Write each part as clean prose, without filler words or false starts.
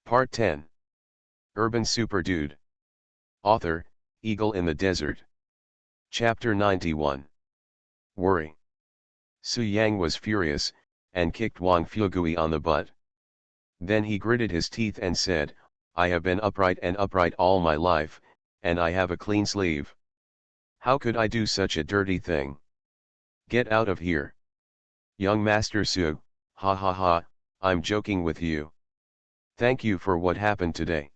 Part 10. Urban Super Dude. Author, Eagle in the Desert. Chapter 91. Worry. Su Yang was furious, and kicked Wang Fugui on the butt. Then he gritted his teeth and said, I have been upright and upright all my life, and I have a clean sleeve. How could I do such a dirty thing? Get out of here. Young Master Su, ha ha ha, I'm joking with you. Thank you for what happened today.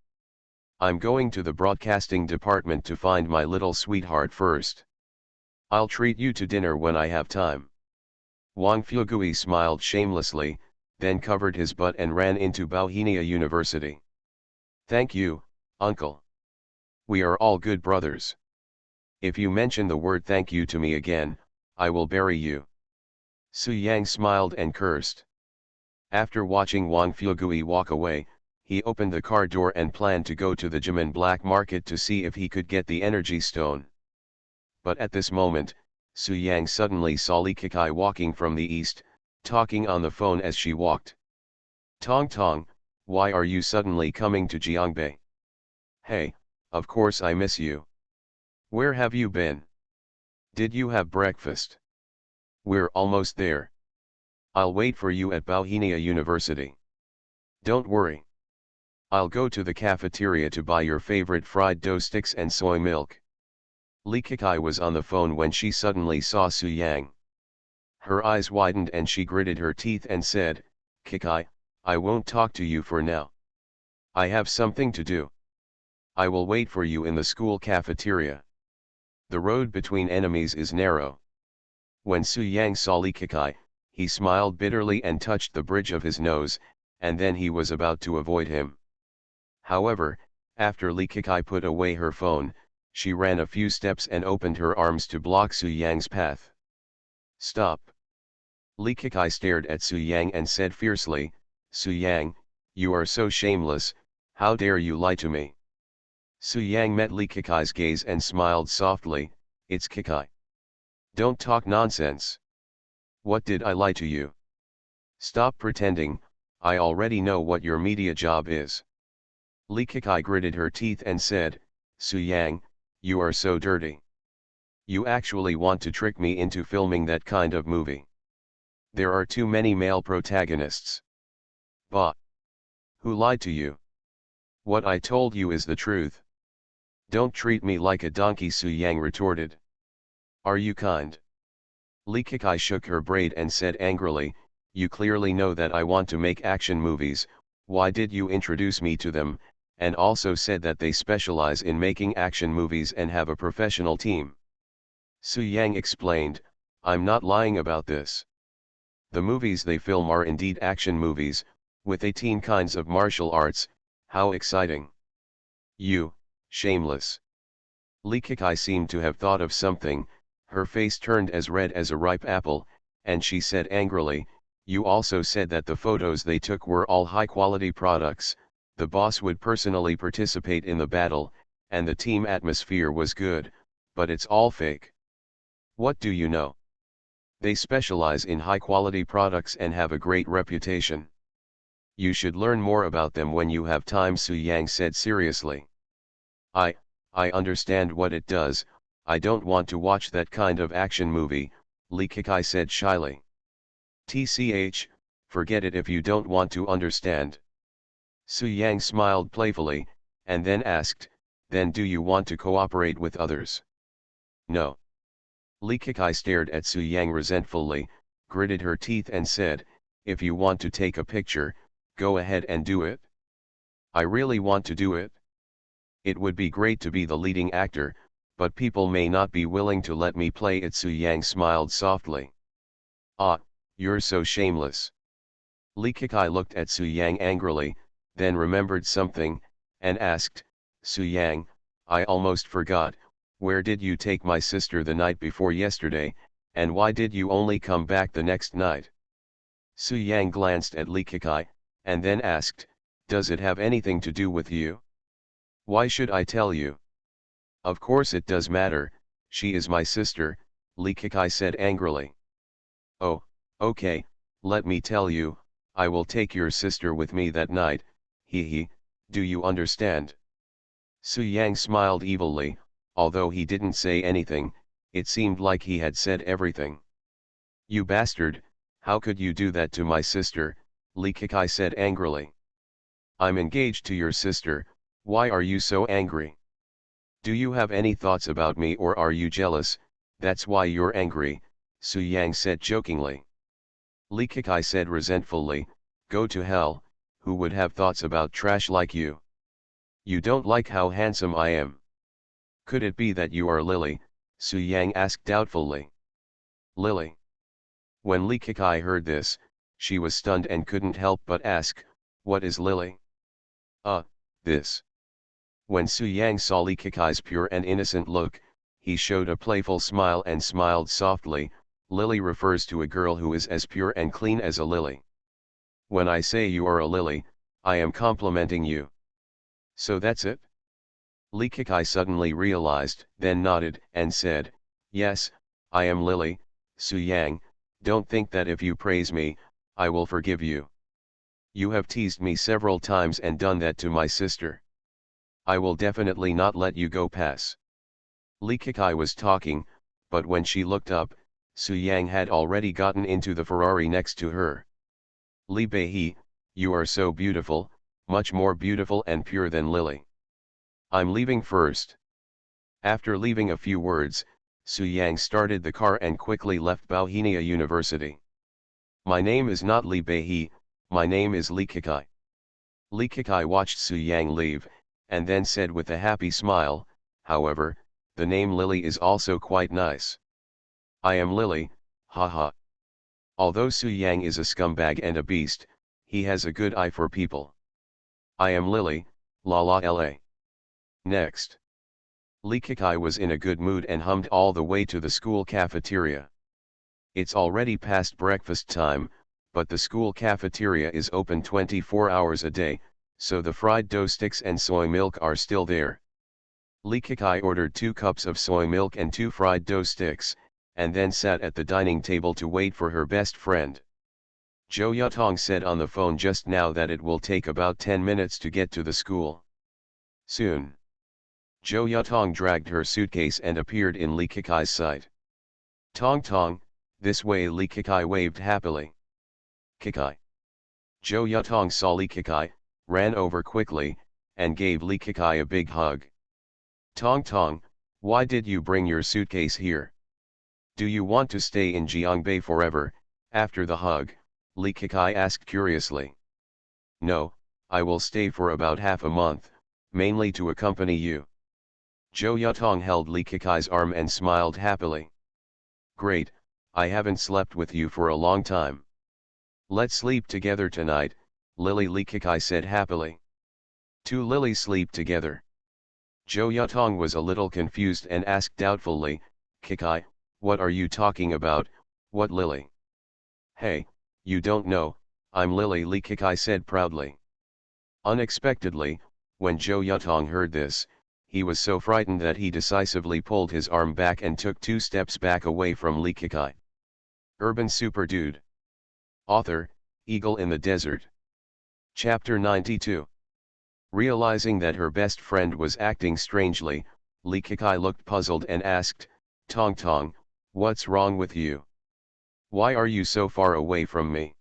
I'm going to the broadcasting department to find my little sweetheart first. I'll treat you to dinner when I have time. Wang Fugui smiled shamelessly, then covered his butt and ran into Bauhinia University. Thank you, uncle. We are all good brothers. If you mention the word thank you to me again, I will bury you. Su Yang smiled and cursed. After watching Wang Fugui walk away, he opened the car door and planned to go to the Jimin black market to see if he could get the energy stone. But at this moment, Su Yang suddenly saw Li Kekai walking from the east, talking on the phone as she walked. Tong Tong, why are you suddenly coming to Jiangbei? Hey, of course I miss you. Where have you been? Did you have breakfast? We're almost there. I'll wait for you at Bauhinia University. Don't worry. I'll go to the cafeteria to buy your favorite fried dough sticks and soy milk. Li Kekai was on the phone when she suddenly saw Su Yang. Her eyes widened and she gritted her teeth and said, Kekai, I won't talk to you for now. I have something to do. I will wait for you in the school cafeteria. The road between enemies is narrow. When Su Yang saw Li Kekai, he smiled bitterly and touched the bridge of his nose, and then he was about to avoid him. However, after Li Kekai put away her phone, she ran a few steps and opened her arms to block Su Yang's path. Stop! Li Kekai stared at Su Yang and said fiercely, Su Yang, you are so shameless, how dare you lie to me? Su Yang met Li Kekai's gaze and smiled softly, it's Kekai. Don't talk nonsense. What did I lie to you? Stop pretending, I already know what your media job is. Li Kekai gritted her teeth and said, Su Yang, you are so dirty. You actually want to trick me into filming that kind of movie. There are too many male protagonists. Bah! Who lied to you? What I told you is the truth. Don't treat me like a donkey, Su Yang retorted. Are you kind? Li Kekai shook her braid and said angrily, you clearly know that I want to make action movies, why did you introduce me to them, and also said that they specialize in making action movies and have a professional team? Su Yang explained, I'm not lying about this. The movies they film are indeed action movies, with 18 kinds of martial arts, how exciting. You, shameless. Li Kekai seemed to have thought of something, her face turned as red as a ripe apple, and she said angrily, you also said that the photos they took were all high-quality products, the boss would personally participate in the battle, and the team atmosphere was good, but it's all fake. What do you know? They specialize in high-quality products and have a great reputation. You should learn more about them when you have time, Su Yang said seriously. I understand what it does, I don't want to watch that kind of action movie, Li Kekai said shyly. TCH, forget it if you don't want to understand. Su Yang smiled playfully, and then asked, then do you want to cooperate with others? No. Li Kekai stared at Su Yang resentfully, gritted her teeth and said, if you want to take a picture, go ahead and do it. I really want to do it. It would be great to be the leading actor, but people may not be willing to let me play it. Su Yang smiled softly. Ah, you're so shameless. Li Kekai looked at Su Yang angrily, then remembered something, and asked, Su Yang, I almost forgot, where did you take my sister the night before yesterday, and why did you only come back the next night? Su Yang glanced at Li Kekai, and then asked, does it have anything to do with you? Why should I tell you? Of course it does matter, she is my sister, Li Kekai said angrily. Oh, okay, let me tell you, I will take your sister with me that night, hee hee, Do you understand? Su Yang smiled evilly, although he didn't say anything, it seemed like he had said everything. You bastard, how could you do that to my sister, Li Kekai said angrily. I'm engaged to your sister, why are you so angry? Do you have any thoughts about me or are you jealous, that's why you're angry, Su Yang said jokingly. Li Kekai said resentfully, go to hell, who would have thoughts about trash like you? You don't like how handsome I am. Could it be that you are Lily? Su Yang asked doubtfully. Lily. When Li Kekai heard this, she was stunned and couldn't help but ask, what is Lily? This. When Su Yang saw Li Kekai's pure and innocent look, he showed a playful smile and smiled softly. Lily refers to a girl who is as pure and clean as a lily. When I say you are a lily, I am complimenting you. So that's it? Li Kekai suddenly realized, then nodded and said, yes, I am Lily. Su Yang, don't think that if you praise me, I will forgive you. You have teased me several times and done that to my sister. I will definitely not let you go pass. Li Kekai was talking, but when she looked up, Su Yang had already gotten into the Ferrari next to her. Li Bei, you are so beautiful, much more beautiful and pure than Lily. I'm leaving first. After leaving a few words, Su Yang started the car and quickly left Bauhinia University. My name is not Li Bei, my name is Li Kekai. Li Kekai watched Su Yang leave, and then said with a happy smile, however, the name Lily is also quite nice. I am Lily, haha. Although Su Yang is a scumbag and a beast, he has a good eye for people. I am Lily, la la la. Next. Li Kekai was in a good mood and hummed all the way to the school cafeteria. It's already past breakfast time, but the school cafeteria is open 24 hours a day, so the fried dough sticks and soy milk are still there. Li Kekai ordered 2 cups of soy milk and 2 fried dough sticks, and then sat at the dining table to wait for her best friend. Zhou Yatong said on the phone just now that it will take about 10 minutes to get to the school. Soon. Zhou Yatong dragged her suitcase and appeared in Li Kekai's sight. Tong Tong, this way, Li Kekai waved happily. Kekai. Zhou Yatong saw Li Kekai, ran over quickly, and gave Li Kekai a big hug. Tong Tong, why did you bring your suitcase here? Do you want to stay in Jiangbei forever? After the hug, Li Kekai asked curiously. No, I will stay for about half a month, mainly to accompany you. Zhou Yatong held Li Kekai's arm and smiled happily. Great, I haven't slept with you for a long time. Let's sleep together tonight, Lily, Li Kekai said happily. 2 lilies sleep together. Zhou Yatong was a little confused and asked doubtfully, Kekai, what are you talking about, what Lily? Hey, you don't know, I'm Lily, Li Kekai said proudly. Unexpectedly, when Zhou Yatong heard this, he was so frightened that he decisively pulled his arm back and took 2 steps back away from Li Kekai. Urban Super Dude. Author, Eagle in the Desert. Chapter 92. Realizing that her best friend was acting strangely, Li Kekai looked puzzled and asked, Tong Tong, what's wrong with you? Why are you so far away from me?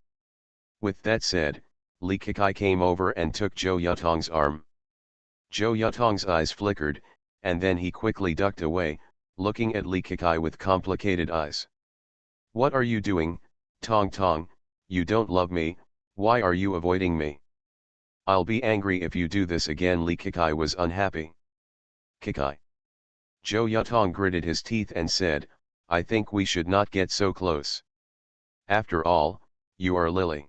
With that said, Li Kekai came over and took Zhou Yatong's arm. Zhou Yatong's eyes flickered, and then he quickly ducked away, looking at Li Kekai with complicated eyes. What are you doing, Tong Tong? You don't love me, why are you avoiding me? I'll be angry if you do this again. Li Kekai was unhappy. Kekai. Zhou Yatong gritted his teeth and said, I think we should not get so close. After all, you are Lily.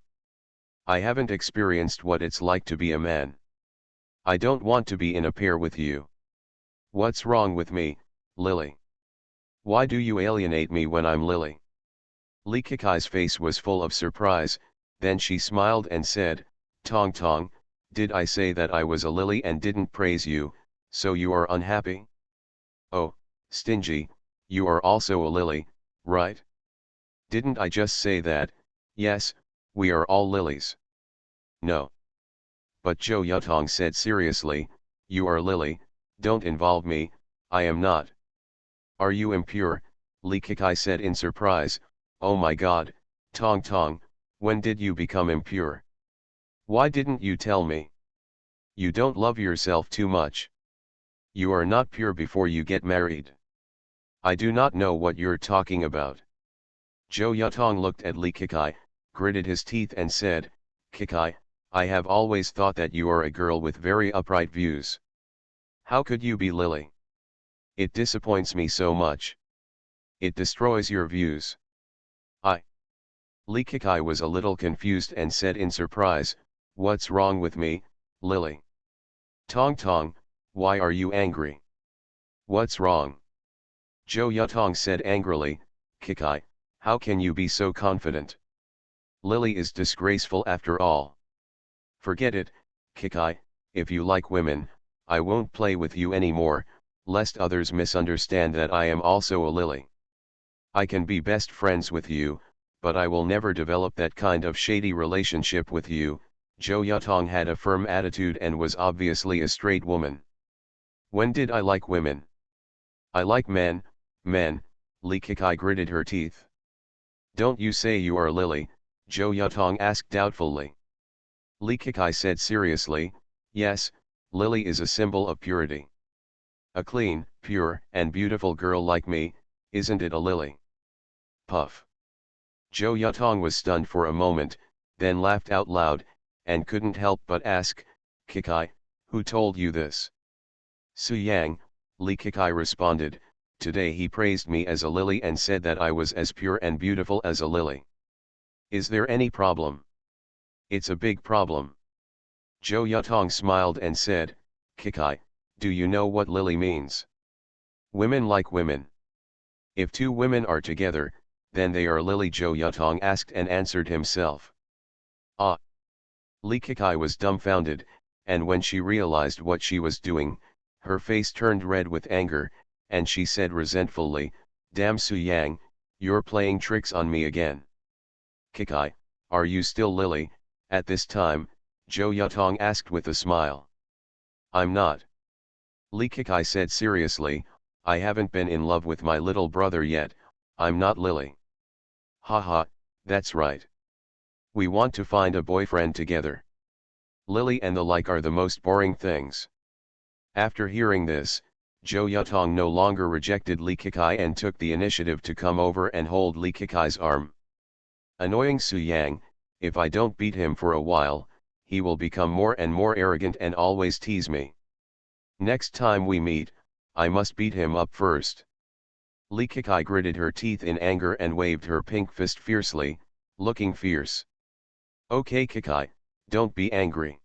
I haven't experienced what it's like to be a man. I don't want to be in a pair with you. What's wrong with me, Lily? Why do you alienate me when I'm Lily? Li Kekai's face was full of surprise, then she smiled and said, Tong Tong, did I say that I was a lily and didn't praise you, so you are unhappy? Oh, stingy, you are also a lily, right? Didn't I just say that? Yes, we are all lilies. No. But Zhou Yutong said seriously, "You are Lily, don't involve me, I am not." "Are you impure?" Li Kekai said in surprise. "Oh my god, Tong Tong, when did you become impure? Why didn't you tell me? You don't love yourself too much. You are not pure before you get married." "I do not know what you're talking about." Zhou Yutong looked at Li Kekai, gritted his teeth and said, "Kekai, I have always thought that you are a girl with very upright views. How could you be Lily? It disappoints me so much. It destroys your views." "I." Li Kekai was a little confused and said in surprise, "What's wrong with me, Lily? Tong Tong, why are you angry? What's wrong?" Zhou Yutong said angrily, "Kekai, how can you be so confident? Lily is disgraceful after all. Forget it, Kekai, if you like women, I won't play with you anymore, lest others misunderstand that I am also a Lily. I can be best friends with you, but I will never develop that kind of shady relationship with you." Zhou Yutong had a firm attitude and was obviously a straight woman. "When did I like women? I like men, men," Li Kekai gritted her teeth. "Don't you say you are Lily?" Zhou Yutong asked doubtfully. Li Kekai said seriously, "Yes, Lily is a symbol of purity. A clean, pure, and beautiful girl like me, isn't it a lily?" Puff. Zhou Yutong was stunned for a moment, then laughed out loud, and couldn't help but ask, "Kekai, who told you this?" "Su Yang," Li Kekai responded, "today he praised me as a lily and said that I was as pure and beautiful as a lily. Is there any problem?" "It's a big problem." Zhou Yutong smiled and said, "Kekai, do you know what lily means? Women like women. If two women are together, then they are lily." Zhou Yutong asked and answered himself. "Ah." Li Kekai was dumbfounded, and when she realized what she was doing, her face turned red with anger, and she said resentfully, "Damn Su Yang, you're playing tricks on me again." "Kekai, are you still Lily?" at this time, Zhou Yutong asked with a smile. "I'm not." Li Kekai said seriously, "I haven't been in love with my little brother yet, I'm not Lily." "Haha, that's right. We want to find a boyfriend together. Lily and the like are the most boring things." After hearing this, Zhou Yutong no longer rejected Li Kekai and took the initiative to come over and hold Li Kekai's arm. "Annoying Su Yang, if I don't beat him for a while, he will become more and more arrogant and always tease me. Next time we meet, I must beat him up first." Li Kekai gritted her teeth in anger and waved her pink fist fiercely, looking fierce. "Okay Kekai, don't be angry.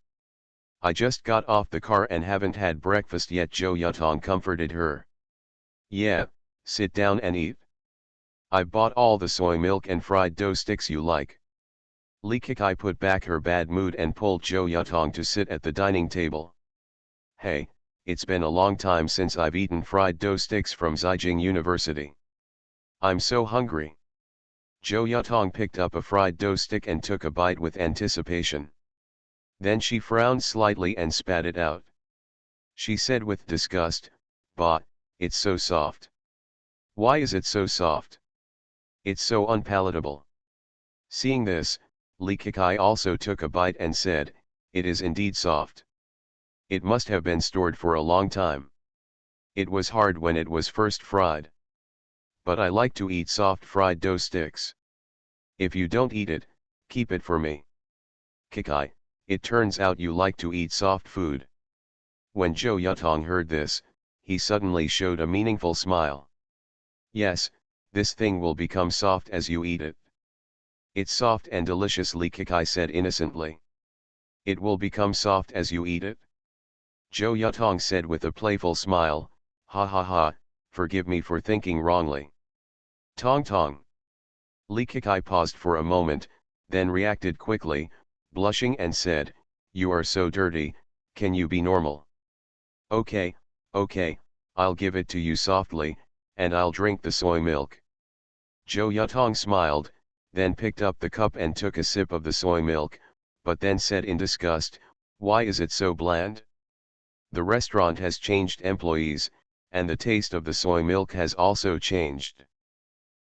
I just got off the car and haven't had breakfast yet." Zhou Yutong comforted her. "Yeah, sit down and eat. I bought all the soy milk and fried dough sticks you like." Li Kekai put back her bad mood and pulled Zhou Yutong to sit at the dining table. "Hey, it's been a long time since I've eaten fried dough sticks from Zhejiang University. I'm so hungry." Zhou Yutong picked up a fried dough stick and took a bite with anticipation. Then she frowned slightly and spat it out. She said with disgust, "Bah, it's so soft. Why is it so soft? It's so unpalatable." Seeing this, Li Kekai also took a bite and said, "It is indeed soft. It must have been stored for a long time. It was hard when it was first fried. But I like to eat soft fried dough sticks. If you don't eat it, keep it for me." "Kekai, it turns out you like to eat soft food." When Zhou Yutong heard this, he suddenly showed a meaningful smile. "Yes, this thing will become soft as you eat it." "It's soft and delicious," Li Kekai said innocently. "It will become soft as you eat it?" Zhou Yutong said with a playful smile, "Ha ha ha, forgive me for thinking wrongly." "Tong Tong." Li Kekai paused for a moment, then reacted quickly, blushing and said, "You are so dirty, can you be normal?" Okay, I'll give it to you softly, and I'll drink the soy milk." Zhou Yutong smiled, then picked up the cup and took a sip of the soy milk, but then said in disgust, Why is it so bland? The restaurant has changed employees, and the taste of the soy milk has also changed.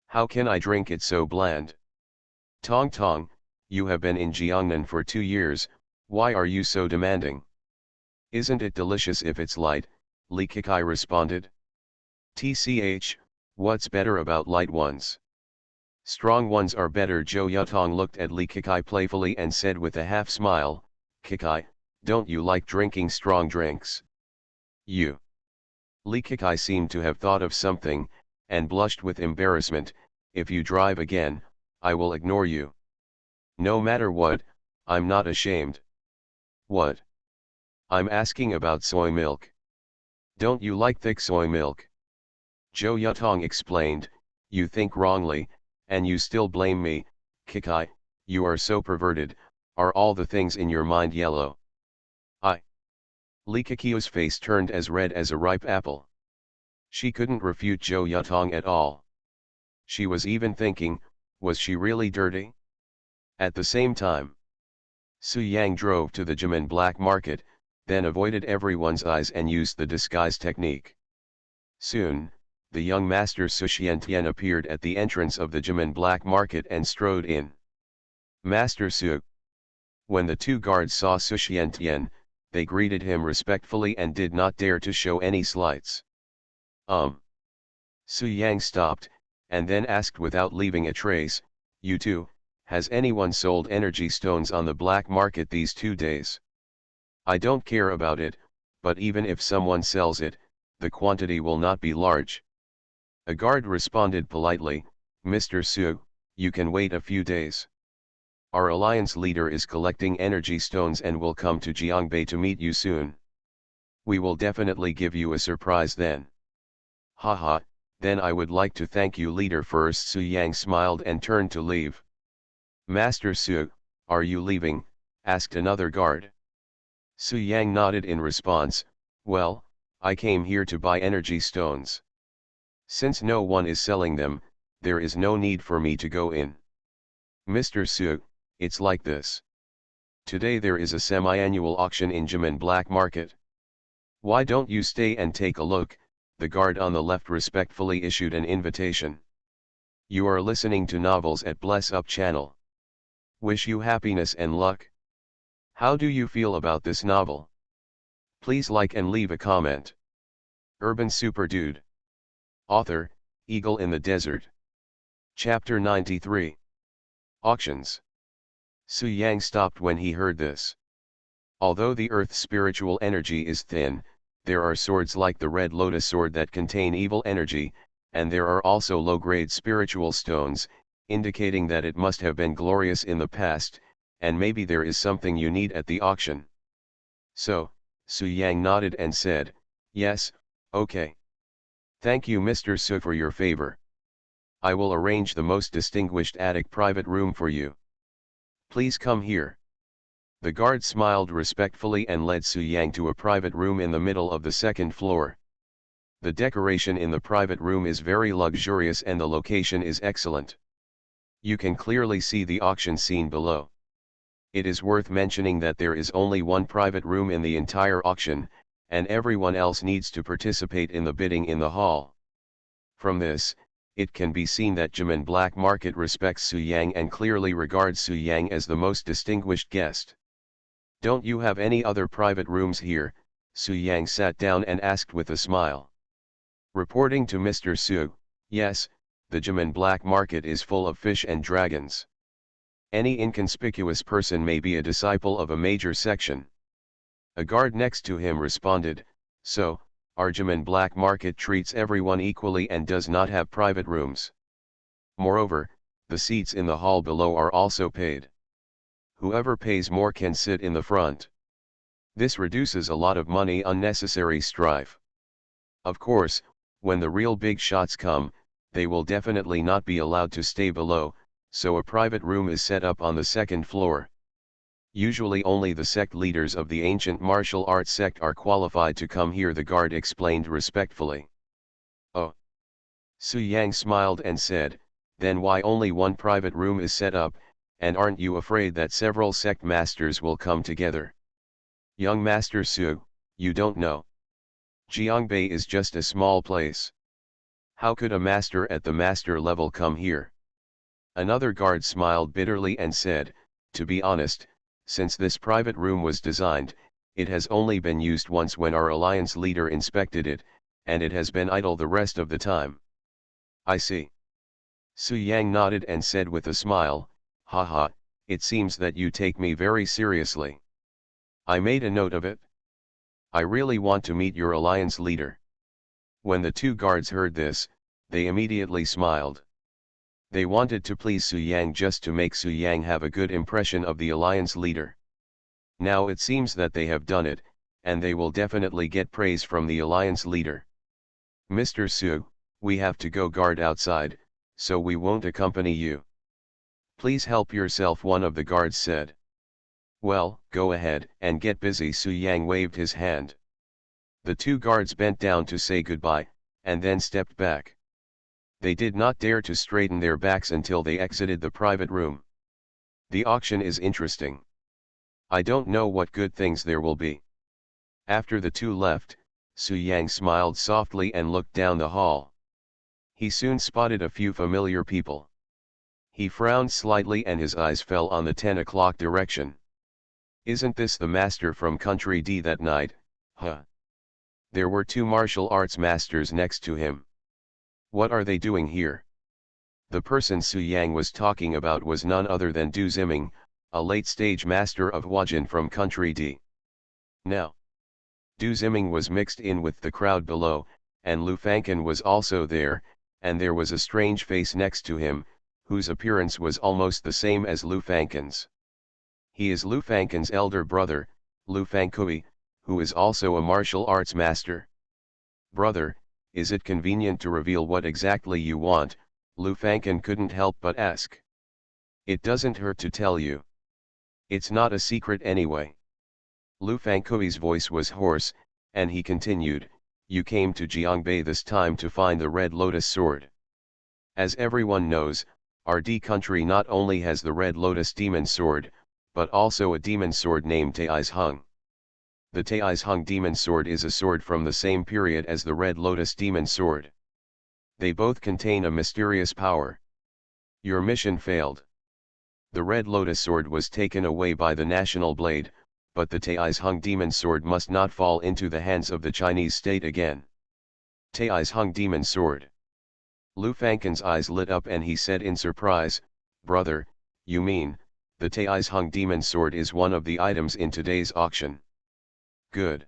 How can I drink it so bland? Tong Tong, you have been in Jiangnan for 2 years, why are you so demanding? Isn't it delicious if it's light? Li Kekai responded. TCH, what's better about light ones? Strong ones are better. Zhou Yutong looked at Li Kekai playfully and said with a half smile, Kekai, don't you like drinking strong drinks? You. Li Kekai seemed to have thought of something, and blushed with embarrassment. If you drive again, I will ignore you. No matter what, I'm not ashamed. What? I'm asking about soy milk. Don't you like thick soy milk? Zhou Yutong explained, you think wrongly, and you still blame me. Kekai, you are so perverted. Are all the things in your mind yellow? Li Kekio's face turned as red as a ripe apple. She couldn't refute Zhou Yutong at all. She was even thinking, was she really dirty? At the same time, Su Yang drove to the Jimen black market, then avoided everyone's eyes and used the disguise technique. Soon, the young master Su Xiantian appeared at the entrance of the Jimen black market and strode in. Master Su. When the two guards saw Su Xiantian, they greeted him respectfully and did not dare to show any slights. Su Yang stopped, and then asked without leaving a trace, you two, has anyone sold energy stones on the black market these 2 days? I don't care about it, but even if someone sells it, the quantity will not be large. A guard responded politely, Mr. Su, you can wait a few days. Our alliance leader is collecting energy stones and will come to Jiangbei to meet you soon. We will definitely give you a surprise then. Haha, then I would like to thank you leader first. Su Yang smiled and turned to leave. Master Su, are you leaving? Asked another guard. Su Yang nodded in response, well, I came here to buy energy stones. Since no one is selling them, there is no need for me to go in. Mr. Su, it's like this. Today there is a semi-annual auction in Jimen Black Market. Why don't you stay and take a look? The guard on the left respectfully issued an invitation. You are listening to Novels at Bless Up channel. Wish you happiness and luck. How do you feel about this novel? Please like and leave a comment. Urban Super Dude. Author, Eagle in the Desert. Chapter 93. Auctions. Su Yang stopped when he heard this. Although the earth's spiritual energy is thin, there are swords like the Red Lotus sword that contain evil energy, and there are also low-grade spiritual stones, indicating that it must have been glorious in the past, and maybe there is something you need at the auction. So, Su Yang nodded and said, yes, okay. Thank you Mr. Su for your favor. I will arrange the most distinguished attic private room for you. Please come here. The guard smiled respectfully and led Su Yang to a private room in the middle of the second floor. The decoration in the private room is very luxurious and the location is excellent. You can clearly see the auction scene below. It is worth mentioning that there is only one private room in the entire auction, and everyone else needs to participate in the bidding in the hall. From this, it can be seen that Jimen Black Market respects Su Yang and clearly regards Su Yang as the most distinguished guest. Don't you have any other private rooms here? Su Yang sat down and asked with a smile. Reporting to Mr. Su, yes, the Jimen Black Market is full of fish and dragons. Any inconspicuous person may be a disciple of a major section. A guard next to him responded, so, our Jimen Black Market treats everyone equally and does not have private rooms. Moreover, the seats in the hall below are also paid. Whoever pays more can sit in the front. This reduces a lot of money unnecessary strife. Of course, when the real big shots come, they will definitely not be allowed to stay below, so a private room is set up on the second floor. Usually only the sect leaders of the ancient martial arts sect are qualified to come here, the guard explained respectfully. Oh. Su Yang smiled and said, then why only one private room is set up, and aren't you afraid that several sect masters will come together? Young Master Su, you don't know. Jiangbei is just a small place. How could a master at the master level come here? Another guard smiled bitterly and said, to be honest, since this private room was designed, it has only been used once when our alliance leader inspected it, and it has been idle the rest of the time. I see. Su Yang nodded and said with a smile, haha, it seems that you take me very seriously. I made a note of it. I really want to meet your alliance leader. When the two guards heard this, they immediately smiled. They wanted to please Su Yang just to make Su Yang have a good impression of the alliance leader. Now it seems that they have done it, and they will definitely get praise from the alliance leader. Mr. Su, we have to go guard outside, so we won't accompany you. Please help yourself, one of the guards said. Well, go ahead and get busy. Su Yang waved his hand. The two guards bent down to say goodbye, and then stepped back. They did not dare to straighten their backs until they exited the private room. The auction is interesting. I don't know what good things there will be. After the two left, Su Yang smiled softly and looked down the hall. He soon spotted a few familiar people. He frowned slightly and his eyes fell on the 10 o'clock direction. Isn't this the master from Country D that night, huh? There were two martial arts masters next to him. What are they doing here? The person Su Yang was talking about was none other than Du Ziming, a late-stage master of Huajin from Country D. Now, Du Ziming was mixed in with the crowd below, and Lu Fanken was also there, and there was a strange face next to him, whose appearance was almost the same as Lu Fanken's. He is Lu Fanken's elder brother, Lu Fankui, who is also a martial arts master. Brother, is it convenient to reveal what exactly you want? Lu Fanken couldn't help but ask. It doesn't hurt to tell you. It's not a secret anyway. Lu Fankui's voice was hoarse, and he continued, you came to Jiangbei this time to find the Red Lotus sword. As everyone knows, our D country not only has the Red Lotus demon sword, but also a demon sword named Tai's Hung. The Tai's Hung demon sword is a sword from the same period as the Red Lotus demon sword. They both contain a mysterious power. Your mission failed. The Red Lotus sword was taken away by the National Blade, but the Tai's Hung demon sword must not fall into the hands of the Chinese state again. Tai's Hung demon sword. Lu Fanken's eyes lit up and he said in surprise, brother, you mean, the Tai's Hung demon sword is one of the items in today's auction. Good.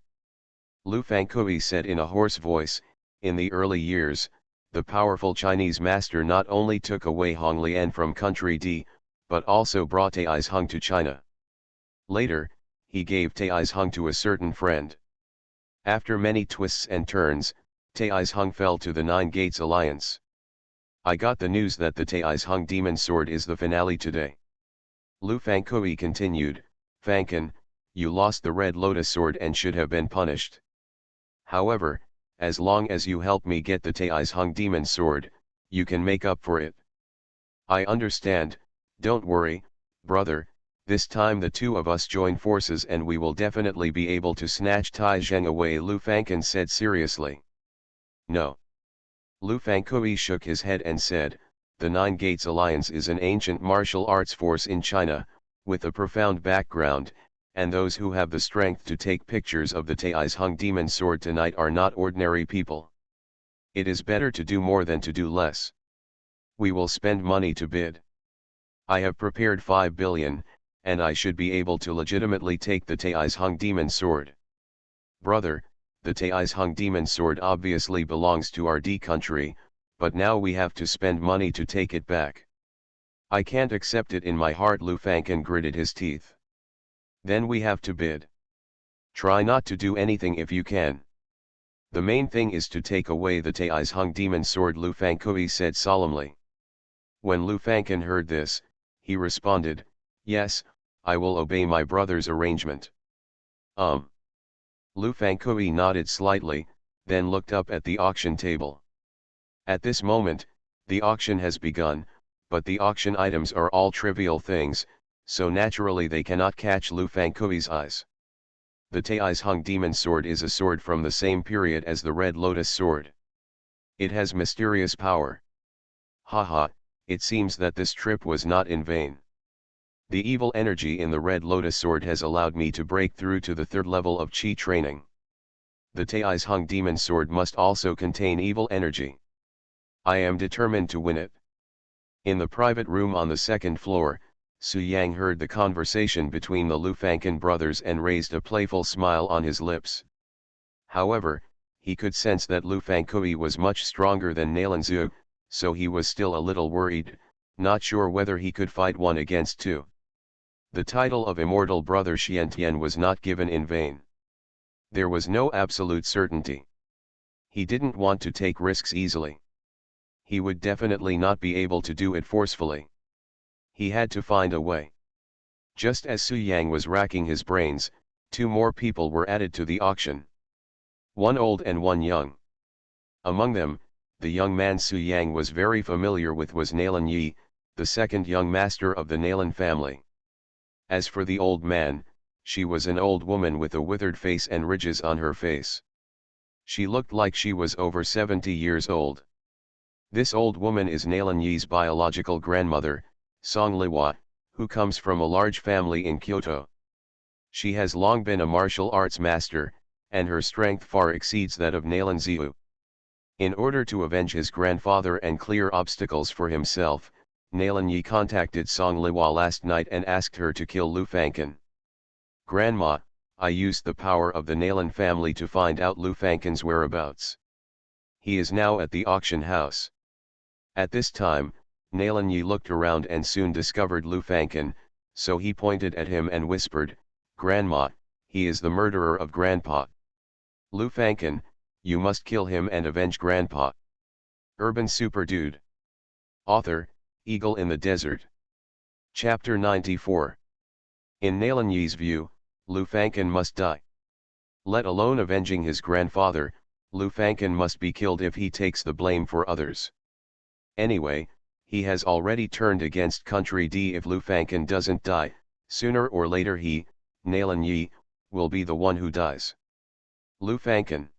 Lu Fankui said in a hoarse voice, in the early years, the powerful Chinese master not only took away Hong Lian from Country D, but also brought Tai's Hung to China. Later, he gave Tai's Hung to a certain friend. After many twists and turns, Tai's Hung fell to the Nine Gates Alliance. I got the news that the Tai's Hung demon sword is the finale today. Lu Fankui continued, Fanken, you lost the Red Lotus sword and should have been punished. However, as long as you help me get the Tai's Hung demon sword, you can make up for it. I understand, don't worry, brother, this time the two of us join forces and we will definitely be able to snatch Tai Zheng away, Lu Fanken said seriously. No. Lu Fankui shook his head and said, the Nine Gates Alliance is an ancient martial arts force in China, with a profound background, and those who have the strength to take pictures of the Tai's Hung demon sword tonight are not ordinary people. It is better to do more than to do less. We will spend money to bid. I have prepared 5 billion, and I should be able to legitimately take the Tai's Hung demon sword. Brother, the Tai's Hung demon sword obviously belongs to our D country, but now we have to spend money to take it back. I can't accept it in my heart. Lu Fanken gritted his teeth. Then we have to bid. Try not to do anything if you can. The main thing is to take away the Tai's Hung demon sword, Lu Fankui said solemnly. When Lu Fanken heard this, he responded, yes, I will obey my brother's arrangement. Lu Fankui nodded slightly, then looked up at the auction table. At this moment, the auction has begun, but the auction items are all trivial things, so naturally they cannot catch Lu Fankui's eyes. The Tai's Hung Demon Sword is a sword from the same period as the Red Lotus Sword. It has mysterious power. Haha, it seems that this trip was not in vain. The evil energy in the Red Lotus Sword has allowed me to break through to the third level of Qi training. The Tai's Hung Demon Sword must also contain evil energy. I am determined to win it. In the private room on the second floor, Su Yang heard the conversation between the Lu Fankin brothers and raised a playful smile on his lips. However, he could sense that Lu Fankui was much stronger than Nalanzu, so he was still a little worried, not sure whether he could fight one against two. The title of immortal brother Xiantian was not given in vain. There was no absolute certainty. He didn't want to take risks easily. He would definitely not be able to do it forcefully. He had to find a way. Just as Su Yang was racking his brains, two more people were added to the auction. One old and one young. Among them, the young man Su Yang was very familiar with was Nalan Yi, the second young master of the Nalan family. As for the old man, she was an old woman with a withered face and ridges on her face. She looked like she was over 70 years old. This old woman is Nalan Yi's biological grandmother, Song Liwa, who comes from a large family in Kyoto. She has long been a martial arts master, and her strength far exceeds that of Nalan Ziu. In order to avenge his grandfather and clear obstacles for himself, Nalan Yi contacted Song Liwa last night and asked her to kill Lu Fankin. Grandma, I used the power of the Nalan family to find out Lu Fankin's whereabouts. He is now at the auction house. At this time, Nalan Yi looked around and soon discovered Lu Fankin, so he pointed at him and whispered, Grandma, he is the murderer of Grandpa. Lu Fankin, you must kill him and avenge Grandpa. Urban Super Dude. Author, Eagle in the Desert. Chapter 94. In Nalan Yi's view, Lu Fankin must die. Let alone avenging his grandfather, Lu Fankin must be killed if he takes the blame for others. Anyway, he has already turned against Country D. If Lu Fankin doesn't die, sooner or later he, Nalan Yi, will be the one who dies. Lu Fankin.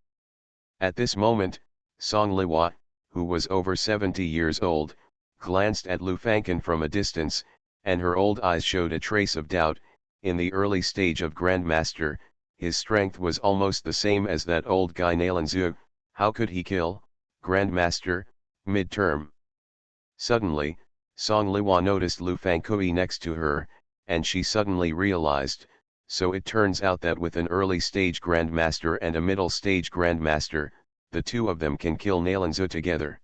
At this moment, Song Liwa, who was over 70 years old, glanced at Lu Fankin from a distance, and her old eyes showed a trace of doubt. In the early stage of Grandmaster, his strength was almost the same as that old guy Nalan Zhu. How could he kill Grandmaster mid-term? Suddenly, Song Liwa noticed Lu Fankui next to her, and she suddenly realized, so it turns out that with an early stage Grandmaster and a middle stage Grandmaster, the two of them can kill Nalan Zhu together.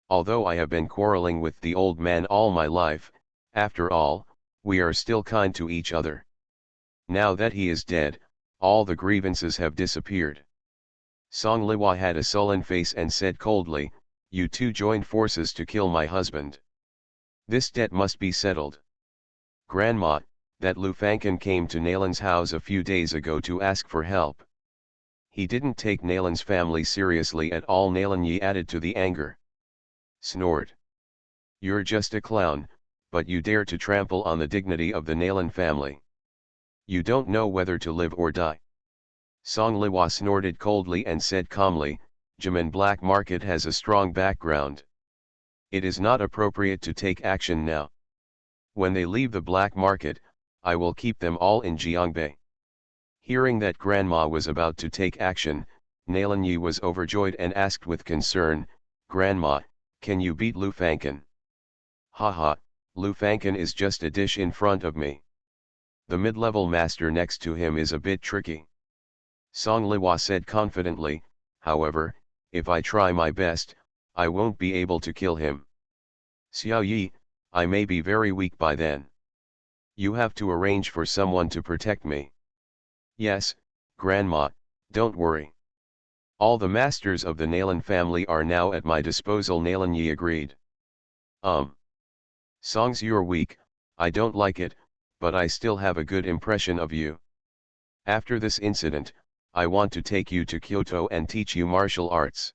Although I have been quarreling with the old man all my life, after all, we are still kind to each other. Now that he is dead, all the grievances have disappeared. Song Liwa had a sullen face and said coldly, you two joined forces to kill my husband. This debt must be settled. Grandma, that Lu Fankin came to Nalan's house a few days ago to ask for help. He didn't take Nalan's family seriously at all. Nalan Yi added to the anger. Snored. You're just a clown, but you dare to trample on the dignity of the Nalan family. You don't know whether to live or die. Song Liwa snorted coldly and said calmly, Jaman Black Market has a strong background. It is not appropriate to take action now. When they leave the black market, I will keep them all in Jiangbei. Hearing that Grandma was about to take action, Nalan Yi was overjoyed and asked with concern, Grandma, can you beat Lu Fankin? Haha, Lu Fankin is just a dish in front of me. The mid-level master next to him is a bit tricky. Song Liwa said confidently, however, if I try my best, I won't be able to kill him. Xiao Yi, I may be very weak by then. You have to arrange for someone to protect me. Yes, Grandma, don't worry. All the masters of the Nalan family are now at my disposal. Nalan Yi agreed. Songs, you're weak, I don't like it, but I still have a good impression of you. After this incident, I want to take you to Kyoto and teach you martial arts.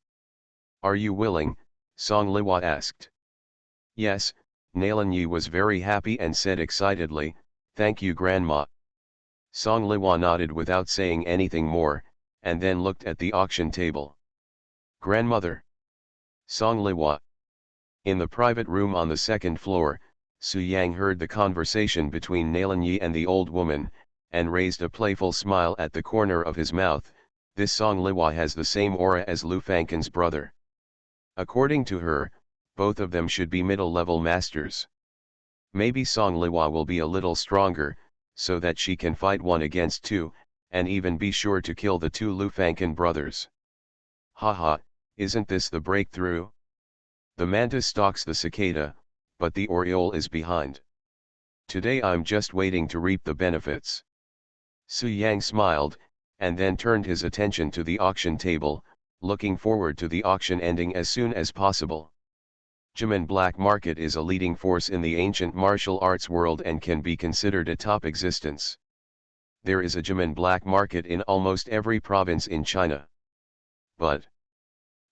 Are you willing? Song Liwa asked. Yes, Nalan Yi was very happy and said excitedly, thank you Grandma. Song Liwa nodded without saying anything more, and then looked at the auction table. Grandmother. Song Liwa. In the private room on the second floor, Su Yang heard the conversation between Nalanyi and the old woman, and raised a playful smile at the corner of his mouth. This Song Liwa has the same aura as Lu Fanken's brother. According to her, both of them should be middle-level masters. Maybe Song Liwa will be a little stronger, so that she can fight one against two, and even be sure to kill the two Lu Fanken brothers. Haha, isn't this the breakthrough? The mantis stalks the cicada, but the oriole is behind. Today I'm just waiting to reap the benefits. Su Yang smiled, and then turned his attention to the auction table, looking forward to the auction ending as soon as possible. Jimin black market is a leading force in the ancient martial arts world and can be considered a top existence. There is a Jimin black market in almost every province in China. But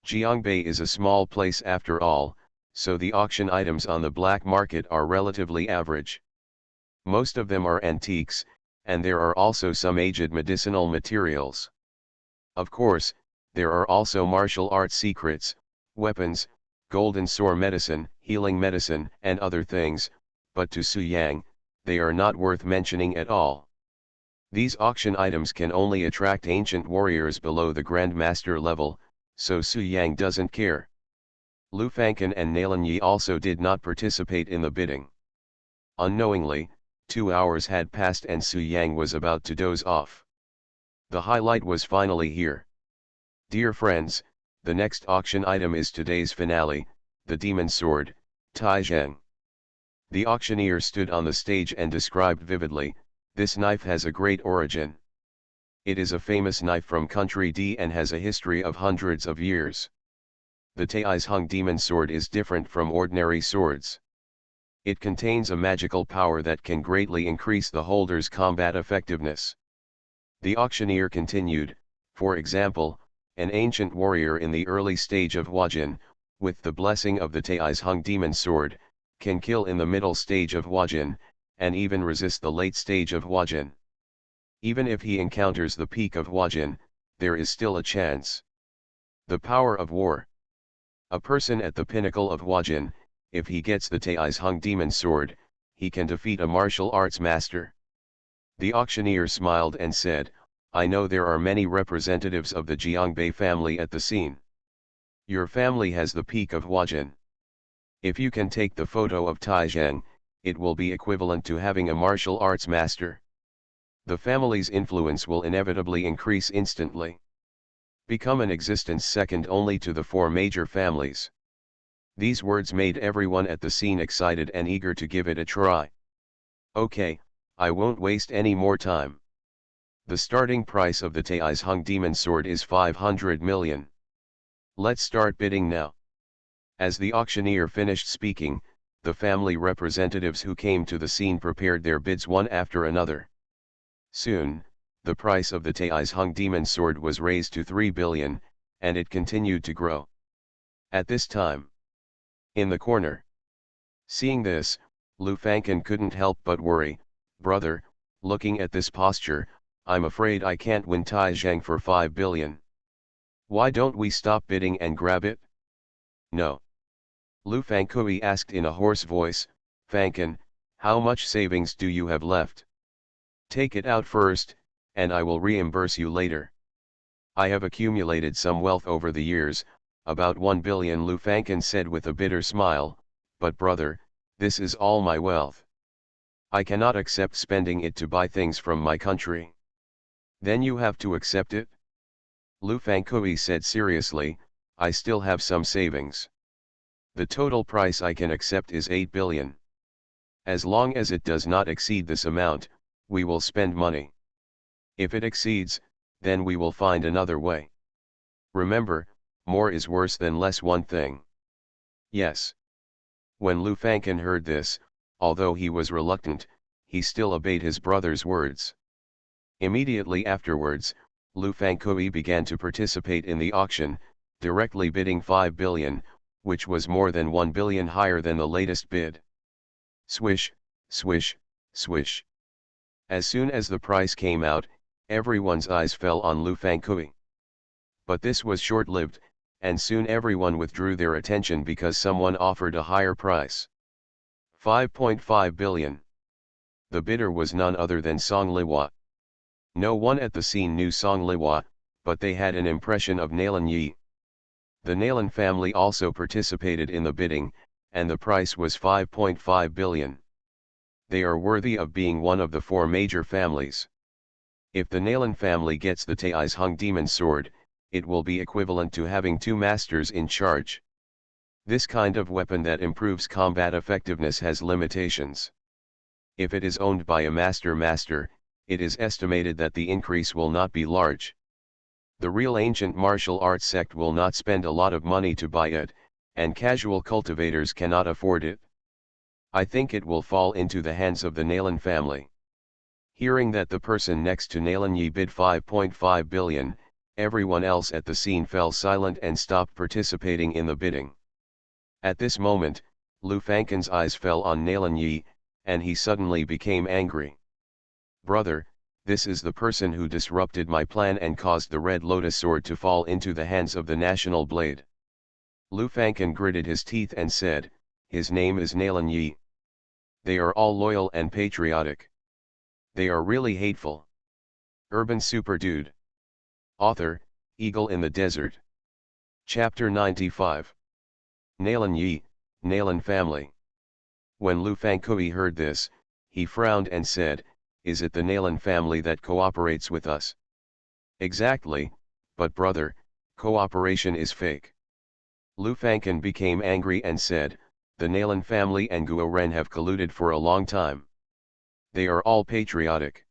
Jiangbei is a small place after all, so the auction items on the black market are relatively average. Most of them are antiques, and there are also some aged medicinal materials. Of course, there are also martial arts secrets, weapons, golden sword medicine, healing medicine, and other things, but to Su Yang, they are not worth mentioning at all. These auction items can only attract ancient warriors below the Grandmaster level, so Su Yang doesn't care. Lu Fanken and Nalanyi also did not participate in the bidding. Unknowingly, 2 hours had passed and Su Yang was about to doze off. The highlight was finally here. Dear friends, the next auction item is today's finale, the demon sword, Taizheng. The auctioneer stood on the stage and described vividly, this knife has a great origin. It is a famous knife from country D and has a history of hundreds of years. The Taizheng demon sword is different from ordinary swords. It contains a magical power that can greatly increase the holder's combat effectiveness. The auctioneer continued, for example, an ancient warrior in the early stage of Huajin, with the blessing of the Taizheng demon sword, can kill in the middle stage of Huajin, and even resist the late stage of Huajin. Even if he encounters the peak of Huajin, there is still a chance. The power of war. A person at the pinnacle of Huajin, if he gets the Taizheng demon sword, he can defeat a martial arts master. The auctioneer smiled and said, I know there are many representatives of the Jiangbei family at the scene. Your family has the peak of Huajin. If you can take the photo of Taizheng, it will be equivalent to having a martial arts master. The family's influence will inevitably increase instantly. Become an existence second only to the 4 major families. These words made everyone at the scene excited and eager to give it a try. Okay, I won't waste any more time. The starting price of the Taizheng demon sword is 500 million. Let's start bidding now. As the auctioneer finished speaking, the family representatives who came to the scene prepared their bids one after another. Soon, the price of the Taizheng demon sword was raised to 3 billion, and it continued to grow. At this time, in the corner. Seeing this, Lu Fanken couldn't help but worry, brother, looking at this posture, I'm afraid I can't win Taizheng for 5 billion. Why don't we stop bidding and grab it? No. Lu Fankui asked in a hoarse voice, Fanken, how much savings do you have left? Take it out first, and I will reimburse you later. I have accumulated some wealth over the years, about 1 billion, Lu Fanken said with a bitter smile, but brother, this is all my wealth. I cannot accept spending it to buy things from my country. Then you have to accept it? Lu Fankui said seriously, I still have some savings. The total price I can accept is 8 billion. As long as it does not exceed this amount, we will spend money. If it exceeds, then we will find another way. Remember, more is worse than less one thing. Yes. When Lu Fanken heard this, although he was reluctant, he still obeyed his brother's words. Immediately afterwards, Lu Fankui began to participate in the auction, directly bidding 5 billion, which was more than 1 billion higher than the latest bid. Swish, swish, swish. As soon as the price came out, everyone's eyes fell on Lu Fangkui. But this was short-lived, and soon everyone withdrew their attention because someone offered a higher price. 5.5 billion. The bidder was none other than Song Liwa. No one at the scene knew Song Liwa, but they had an impression of Nailan Yi. The Nailan family also participated in the bidding, and the price was 5.5 billion. They are worthy of being one of the four major families. If the Nailan family gets the Tai's Hung Demon Sword, it will be equivalent to having two masters in charge. This kind of weapon that improves combat effectiveness has limitations. If it is owned by a master, it is estimated that the increase will not be large. The real ancient martial arts sect will not spend a lot of money to buy it, and casual cultivators cannot afford it. I think it will fall into the hands of the Nailan family. Hearing that the person next to Nailan Yi bid 5.5 billion, everyone else at the scene fell silent and stopped participating in the bidding. At this moment, Lu Fangkun's eyes fell on Nailan Yi, and he suddenly became angry. "Brother, this is the person who disrupted my plan and caused the Red Lotus sword to fall into the hands of the National Blade." Lu Fangkun gritted his teeth and said, "His name is Nailan Yi. They are all loyal and patriotic. They are really hateful." Urban Super Dude. Author, Eagle in the Desert. Chapter 95. Nailan Yi, Nailan family. When Lu Fangkui heard this, he frowned and said, "Is it the Nailan family that cooperates with us?" "Exactly, but brother, cooperation is fake." Lu Fangkun became angry and said, "The Nailan family and Guo Ren have colluded for a long time. They are all patriotic.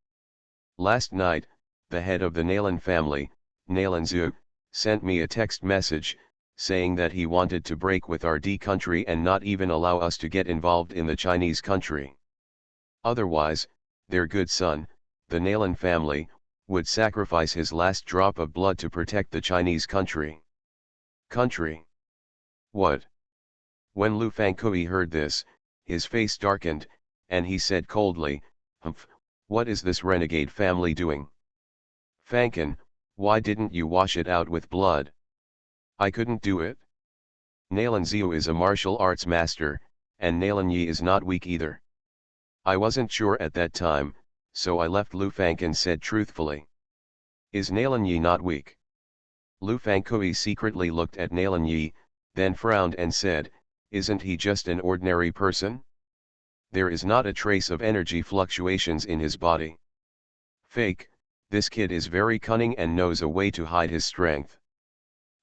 Last night, the head of the Nailan family, Nailan Zhu, sent me a text message, saying that he wanted to break with our D country and not even allow us to get involved in the Chinese country. Otherwise, their good son, the Nailan family, would sacrifice his last drop of blood to protect the Chinese country." Country? What? When Lu Fangkui heard this, his face darkened, and he said coldly, "Humph, what is this renegade family doing? Fangkun, why didn't you wash it out with blood?" "I couldn't do it. Nailan Ziu is a martial arts master, and Nailan Yi is not weak either. I wasn't sure at that time, so I left," Lu Fangkun said truthfully. "Is Nailan Yi not weak?" Lu Fangkui secretly looked at Nailan Yi, then frowned and said, "Isn't he just an ordinary person? There is not a trace of energy fluctuations in his body. Fake, this kid is very cunning and knows a way to hide his strength."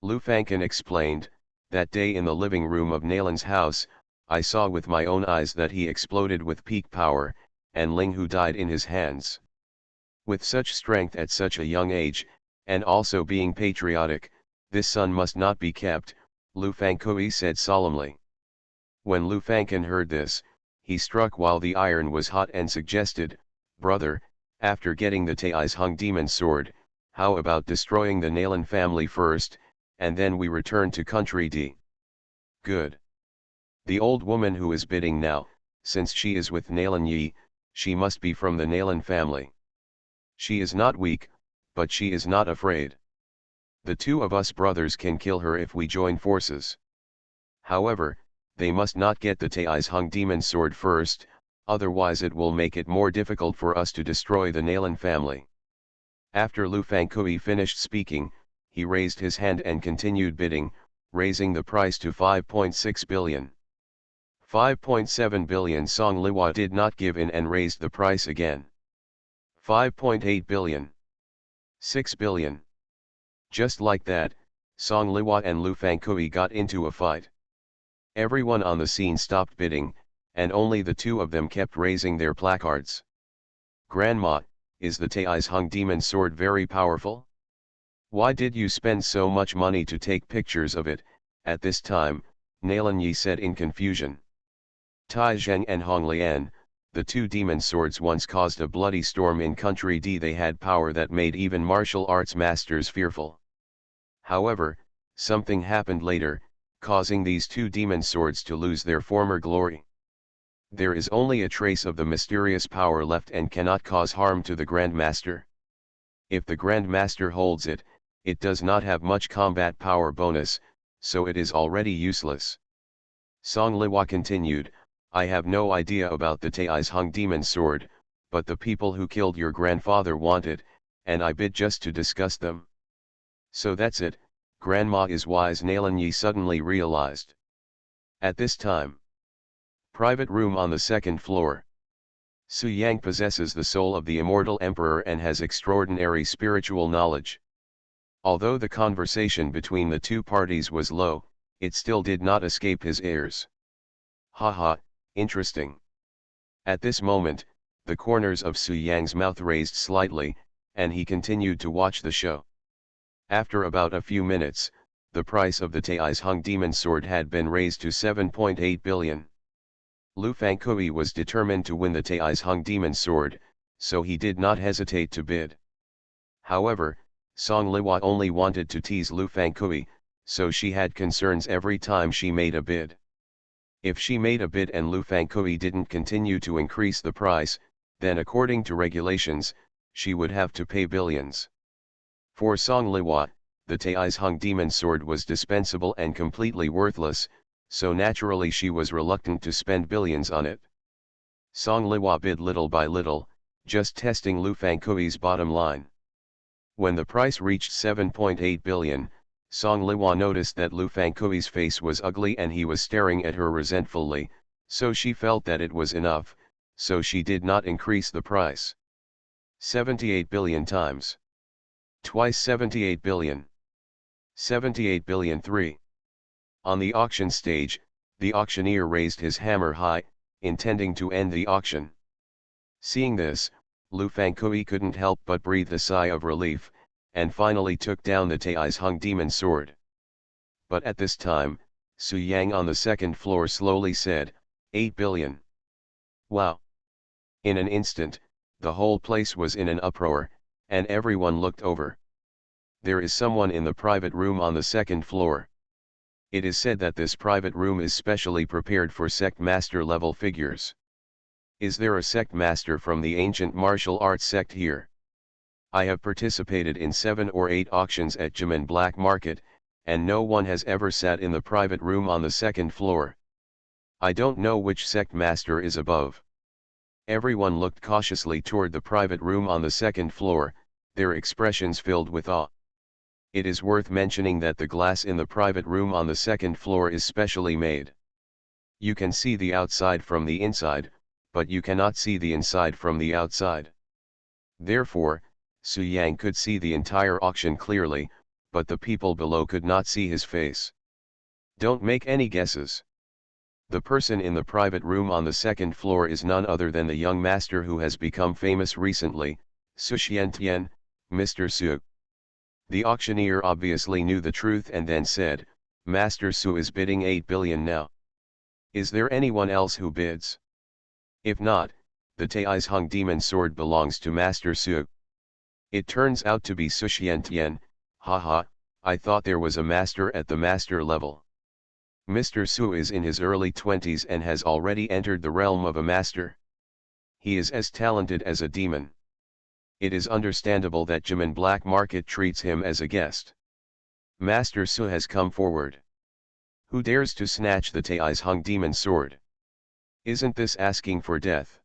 Lu Fangkun explained, "That day in the living room of Nailan's house, I saw with my own eyes that he exploded with peak power, and Ling Hu died in his hands. With such strength at such a young age, and also being patriotic, this son must not be kept," Lu Fangkui said solemnly. When Lu Fangkun heard this, he struck while the iron was hot and suggested, "Brother, after getting the Tai's Hung Demon Sword, how about destroying the Nailan family first, and then we return to country D?" "Good. The old woman who is bidding now, since she is with Nailan Yi, she must be from the Nailan family. She is not weak, but she is not afraid. The two of us brothers can kill her if we join forces. However, they must not get the Tai's Hung Demon Sword first, otherwise it will make it more difficult for us to destroy the Nailan family." After Lu Fangkui finished speaking, he raised his hand and continued bidding, raising the price to 5.6 billion. 5.7 billion. Song Liwa did not give in and raised the price again. 5.8 billion. 6 billion. Just like that, Song Liwa and Lu Fangkui got into a fight. Everyone on the scene stopped bidding, and only the two of them kept raising their placards. "Grandma, is the Tai's Hung Demon Sword very powerful? Why did you spend so much money to take pictures of it?" At this time, Nailan Yi said in confusion. Tai Zheng and Hong Lian, the two demon swords once caused a bloody storm in country D. They had power that made even martial arts masters fearful. However, something happened later, causing these two demon swords to lose their former glory. There is only a trace of the mysterious power left and cannot cause harm to the Grand Master. If the Grand Master holds it, it does not have much combat power bonus, so it is already useless. Song Liwa continued, I have no idea about the Tai's Hung Demon Sword, but the people who killed your grandfather want it, and I bid just to discuss them. So that's it, Grandma is wise, Nalanyi suddenly realized. At this time, private room on the second floor. Su Yang possesses the soul of the immortal emperor and has extraordinary spiritual knowledge. Although the conversation between the two parties was low, it still did not escape his ears. Haha, interesting. At this moment, the corners of Su Yang's mouth raised slightly, and he continued to watch the show. After about a few minutes, the price of the Tai's Hung Demon Sword had been raised to 7.8 billion. Lu Fangkui was determined to win the Tai's Hung Demon Sword, so he did not hesitate to bid. However, Song Liwa only wanted to tease Lu Fangkui, so she had concerns every time she made a bid. If she made a bid and Lu Fangkui didn't continue to increase the price, then according to regulations, she would have to pay billions. For Song Liwa, the Tai's Hung Demon Sword was dispensable and completely worthless, so naturally she was reluctant to spend billions on it. Song Liwa bid little by little, just testing Lu Fangkui's bottom line. When the price reached 7.8 billion, Song Liwa noticed that Lu Fangkui's face was ugly and he was staring at her resentfully, so she felt that it was enough, so she did not increase the price. 78 billion times. Twice 78 billion. 78 billion 3. On the auction stage, the auctioneer raised his hammer high, intending to end the auction. Seeing this, Lu Fangkui couldn't help but breathe a sigh of relief, and finally took down the Tai's Hung Demon Sword. But at this time, Su Yang on the second floor slowly said, 8 billion. Wow! In an instant, the whole place was in an uproar, and everyone looked over. There is someone in the private room on the second floor. It is said that this private room is specially prepared for sect master level figures. Is there a sect master from the ancient martial arts sect here? I have participated in 7 or 8 auctions at Jimin Black Market, and no one has ever sat in the private room on the second floor. I don't know which sect master is above. Everyone looked cautiously toward the private room on the second floor, their expressions filled with awe. It is worth mentioning that the glass in the private room on the second floor is specially made. You can see the outside from the inside, but you cannot see the inside from the outside. Therefore, Su Yang could see the entire auction clearly, but the people below could not see his face. Don't make any guesses. The person in the private room on the second floor is none other than the young master who has become famous recently, Su Xiantian, Mr. Su. The auctioneer obviously knew the truth and then said, Master Su is bidding 8 billion now. Is there anyone else who bids? If not, the Tai's Hung Demon Sword belongs to Master Su. It turns out to be Su Xiantian, haha, I thought there was a master at the master level. Mr. Su is in his early 20s and has already entered the realm of a master. He is as talented as a demon. It is understandable that Jimin Black Market treats him as a guest. Master Su has come forward. Who dares to snatch the Tai's Hung Demon Sword? Isn't this asking for death?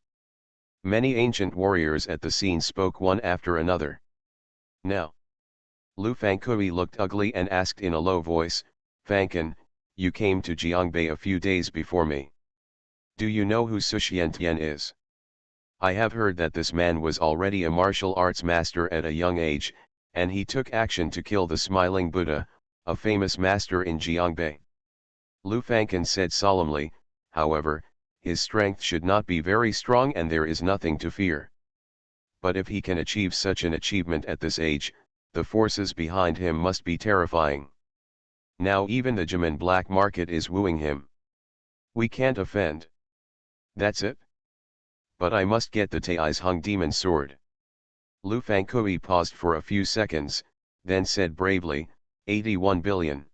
Many ancient warriors at the scene spoke one after another. Now, Lu Fangkui looked ugly and asked in a low voice, Fangkan, you came to Jiangbei a few days before me. Do you know who Su Xiantian is? I have heard that this man was already a martial arts master at a young age, and he took action to kill the Smiling Buddha, a famous master in Jiangbei. Lu Fangkan said solemnly, however, his strength should not be very strong and there is nothing to fear. But if he can achieve such an achievement at this age, the forces behind him must be terrifying. Now even the Jimin Black Market is wooing him. We can't offend. That's it? But I must get the Tai's Hung Demon Sword. Lu Fangkui paused for a few seconds, then said bravely, 81 billion.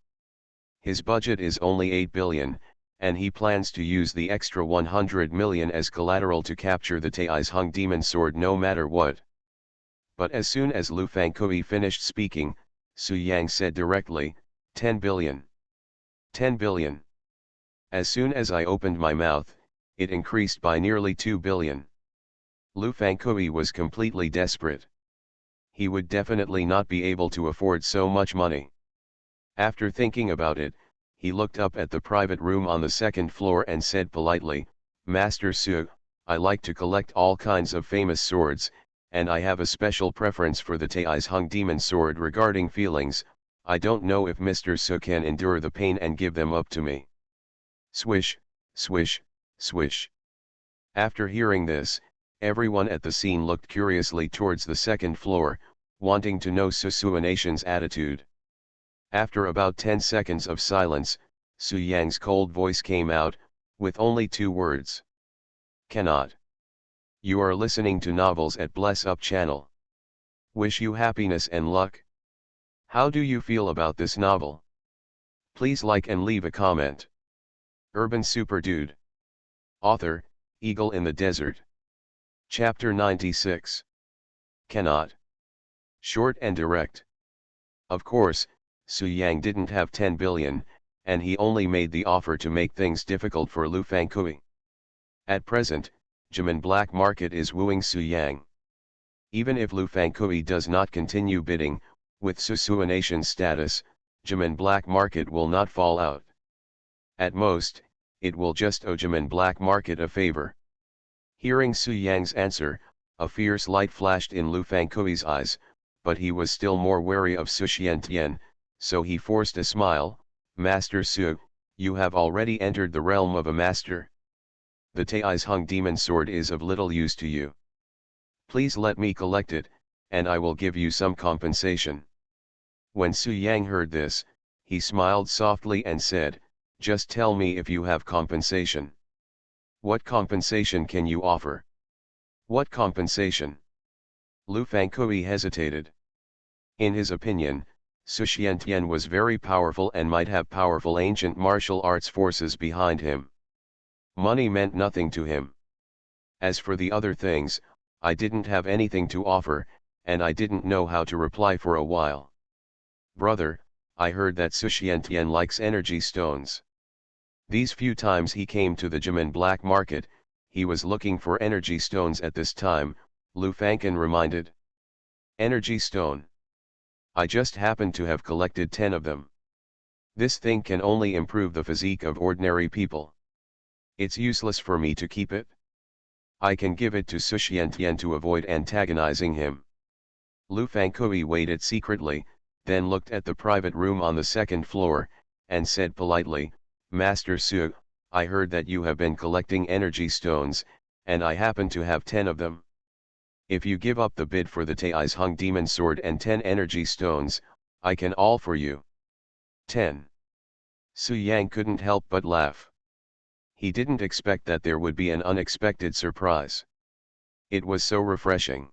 His budget is only 8 billion, and he plans to use the extra 100 million as collateral to capture the Tai's Hung Demon Sword no matter what. But as soon as Lu Fangkui finished speaking, Su Yang said directly, 10 billion. 10 billion. As soon as I opened my mouth, it increased by nearly 2 billion. Lu Fangkui was completely desperate. He would definitely not be able to afford so much money. After thinking about it, he looked up at the private room on the second floor and said politely, Master Su, I like to collect all kinds of famous swords, and I have a special preference for the Tai's Hung Demon Sword. Regarding feelings, I don't know if Mr. Su can endure the pain and give them up to me. Swish, swish, swish. After hearing this, everyone at the scene looked curiously towards the second floor, wanting to know Susuanation's attitude. After about 10 seconds of silence, Su Yang's cold voice came out, with only 2 words. Cannot. You are listening to novels at Bless Up channel. Wish you happiness and luck. How do you feel about this novel? Please like and leave a comment. Urban Super Dude. Author, Eagle in the Desert. Chapter 96. Cannot. Short and direct. Of course, Su Yang didn't have 10 billion, and he only made the offer to make things difficult for Lu Fangkui. At present, Jimin Black Market is wooing Su Yang. Even if Lu Fangkui does not continue bidding, with Susuanation's status, Jimin Black Market will not fall out. At most, it will just owe Jimin Black Market a favor. Hearing Su Yang's answer, a fierce light flashed in Lu Fangkui's eyes, but he was still more wary of Su Xiantian, so he forced a smile. Master Su, you have already entered the realm of a master. The Tai's Hung Demon Sword is of little use to you. Please let me collect it, and I will give you some compensation. When Su Yang heard this, he smiled softly and said, just tell me if you have compensation. What compensation can you offer? What compensation? Lu Fangkui hesitated. In his opinion, Su Xiantian was very powerful and might have powerful ancient martial arts forces behind him. Money meant nothing to him. As for the other things, I didn't have anything to offer, and I didn't know how to reply for a while. Brother, I heard that Su Xiantian likes energy stones. These few times he came to the Jimin Black Market, he was looking for energy stones at this time, Lu Fangkun reminded. Energy stone. I just happen to have collected 10 of them. This thing can only improve the physique of ordinary people. It's useless for me to keep it. I can give it to Su Xiantian to avoid antagonizing him. Lu Fangkui waited secretly, then looked at the private room on the second floor, and said politely, Master Su, I heard that you have been collecting energy stones, and I happen to have 10 of them. If you give up the bid for the Tai's Hung Demon Sword and 10 energy stones, I can all for you. 10. Su Yang couldn't help but laugh. He didn't expect that there would be an unexpected surprise. It was so refreshing.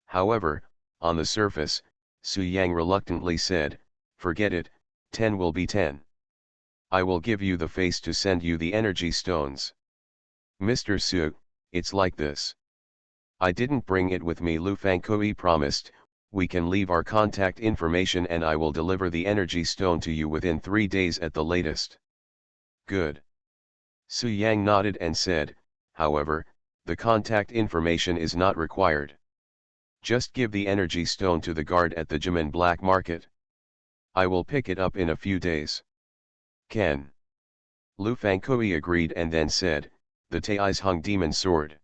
However, on the surface, Su Yang reluctantly said, forget it, 10 will be 10. I will give you the face to send you the energy stones. Mr. Su, it's like this. I didn't bring it with me. Lu Fangkui promised, we can leave our contact information and I will deliver the energy stone to you within 3 days at the latest. Good. Su Yang nodded and said, however, the contact information is not required. Just give the energy stone to the guard at the Jimin Black Market. I will pick it up in a few days. Ken. Lu Fangkui agreed and then said, the Tai's Hung Demon Sword.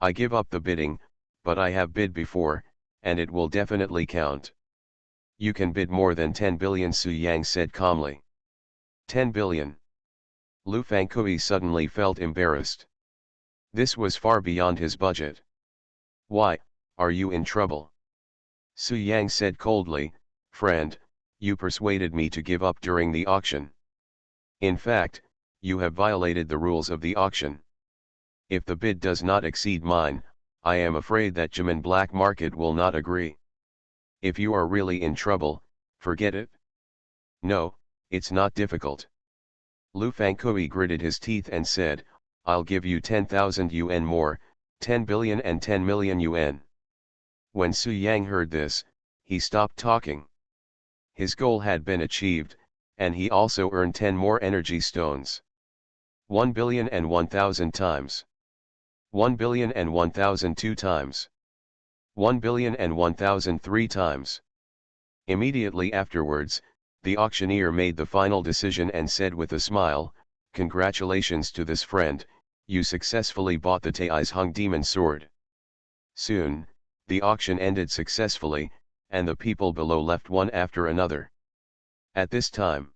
I give up the bidding, but I have bid before, and it will definitely count. You can bid more than 10 billion, Su Yang said calmly. 10 billion. Lu Fangkui suddenly felt embarrassed. This was far beyond his budget. Why, are you in trouble? Su Yang said coldly, friend, you persuaded me to give up during the auction. In fact, you have violated the rules of the auction. If the bid does not exceed mine, I am afraid that Jimin Black Market will not agree. If you are really in trouble, forget it. No, it's not difficult. Lu Fangkui gritted his teeth and said, "I'll give you 10,000 yuan more, 10 billion and 10 million yuan. When Su Yang heard this, he stopped talking. His goal had been achieved, and he also earned 10 more energy stones. 1 billion and 1,000 times. 1 billion and 1,002 times. 1 billion and 1,003 times. Immediately afterwards, the auctioneer made the final decision and said with a smile, "Congratulations to this friend, you successfully bought the Tai's Hung Demon Sword." Soon, the auction ended successfully, and the people below left one after another. At this time,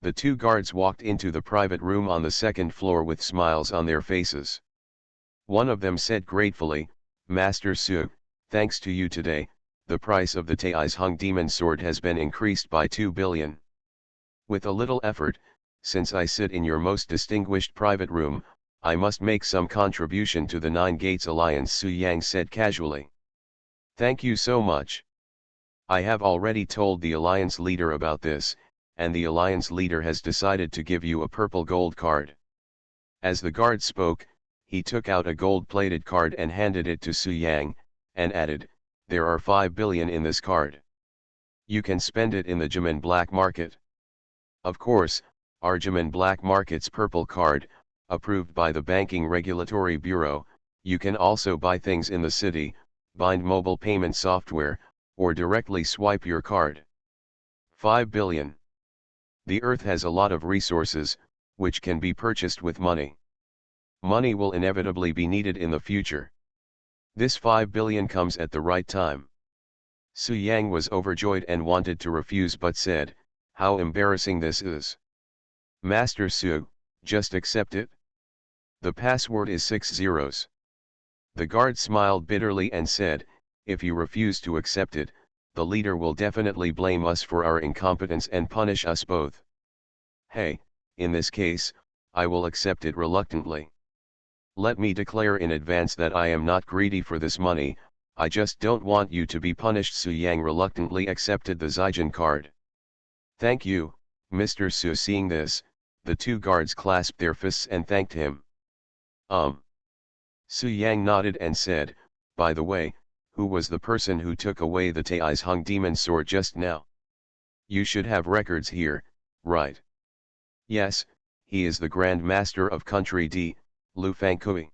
the two guards walked into the private room on the second floor with smiles on their faces. One of them said gratefully, "Master Su, thanks to you today, the price of the Tai's Hung Demon Sword has been increased by 2 billion. With a little effort, since I sit in your most distinguished private room, I must make some contribution to the Nine Gates Alliance," Su Yang said casually. "Thank you so much. I have already told the Alliance leader about this, and the Alliance leader has decided to give you a purple gold card." As the guard spoke, he took out a gold-plated card and handed it to Su Yang, and added, "There are 5 billion in this card. You can spend it in the Jimin black market." Of course, our Jimin black market's purple card, approved by the Banking Regulatory Bureau. You can also buy things in the city, bind mobile payment software, or directly swipe your card. 5 billion. The Earth has a lot of resources, which can be purchased with money. Money will inevitably be needed in the future. This 5 billion comes at the right time. Su Yang was overjoyed and wanted to refuse but said, "How embarrassing this is. Master Su, just accept it. The password is 6 zeros." The guard smiled bitterly and said, "If you refuse to accept it, the leader will definitely blame us for our incompetence and punish us both. Hey, in this case, I will accept it reluctantly. Let me declare in advance that I am not greedy for this money, I just don't want you to be punished." Su Yang reluctantly accepted the Zijin card. "Thank you, Mr. Su." Seeing this, the two guards clasped their fists and thanked him. Su Yang nodded and said, "By the way, who was the person who took away the Tai's Hung Demon Sword just now? You should have records here, right?" "Yes, he is the Grand Master of Country D, Lu Fangkui.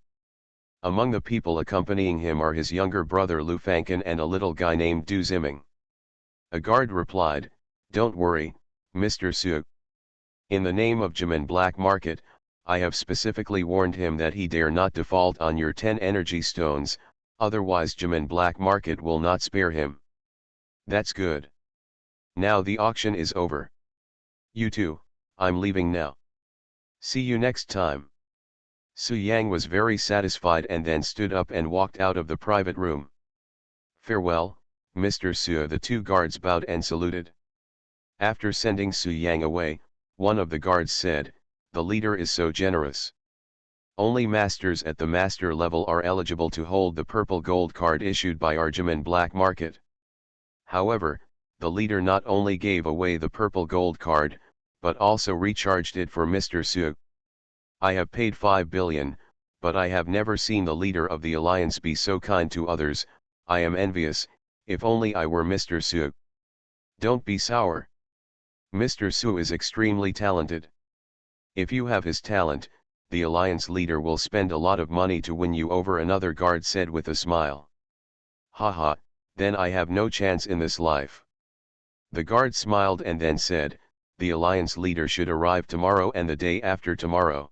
Among the people accompanying him are his younger brother Lu Fangkan and a little guy named Du Ziming." A guard replied, "Don't worry, Mr. Su. In the name of Jimin Black Market, I have specifically warned him that he dare not default on your 10 energy stones, otherwise Jimin Black Market will not spare him." "That's good. Now the auction is over. You two, I'm leaving now. See you next time." Su Yang was very satisfied and then stood up and walked out of the private room. "Farewell, Mr. Su." The two guards bowed and saluted. After sending Su Yang away, one of the guards said, "The leader is so generous. Only masters at the master level are eligible to hold the purple gold card issued by our Jimin black market." However, the leader not only gave away the purple gold card, but also recharged it for Mr. Su. "I have paid 5 billion, but I have never seen the leader of the alliance be so kind to others. I am envious, if only I were Mr. Su." Don't be sour. Mr. Su is extremely talented. If you have his talent, the alliance leader will spend a lot of money to win you over, another guard said with a smile. "Haha, then I have no chance in this life." The guard smiled and then said, "The alliance leader should arrive tomorrow and the day after tomorrow.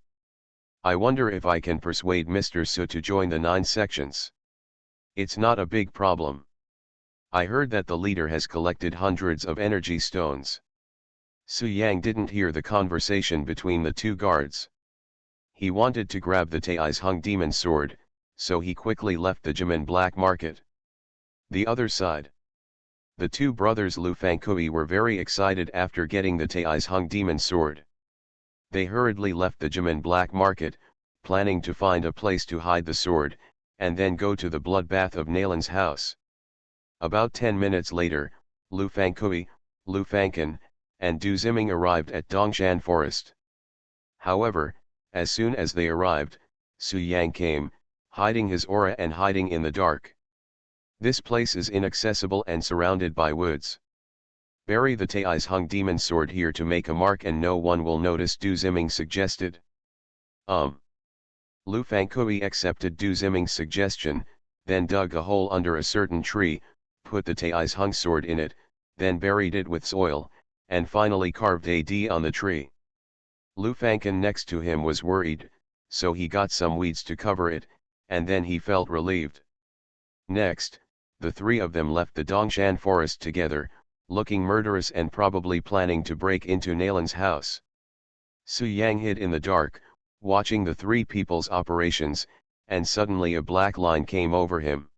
I wonder if I can persuade Mr. Su to join the 9 sections. It's not a big problem. I heard that the leader has collected hundreds of energy stones." Su Yang didn't hear the conversation between the two guards. He wanted to grab the Tai's Hung Demon Sword, so he quickly left the Jimin black market. The other side. The two brothers Lu Fangkui were very excited after getting the Tai's Hung Demon Sword. They hurriedly left the Jimin black market, planning to find a place to hide the sword, and then go to the bloodbath of Nalan's house. About 10 minutes later, Lu Fangkui, Lu Fangkan, and Du Ziming arrived at Dongshan Forest. However, as soon as they arrived, Su Yang came, hiding his aura and hiding in the dark. This place is inaccessible and surrounded by woods. Bury the Tai's Hung demon sword here to make a mark and no one will notice, Du Ziming suggested. Lu Fangkui accepted Du Ziming's suggestion, then dug a hole under a certain tree, put the Tai's Hung sword in it, then buried it with soil, and finally carved a D on the tree. Lu Fangken next to him was worried, so he got some weeds to cover it, and then he felt relieved. Next, the three of them left the Dongshan forest together, looking murderous and probably planning to break into Nalan's house. Su Yang hid in the dark, watching the three people's operations, and suddenly a black line came over him.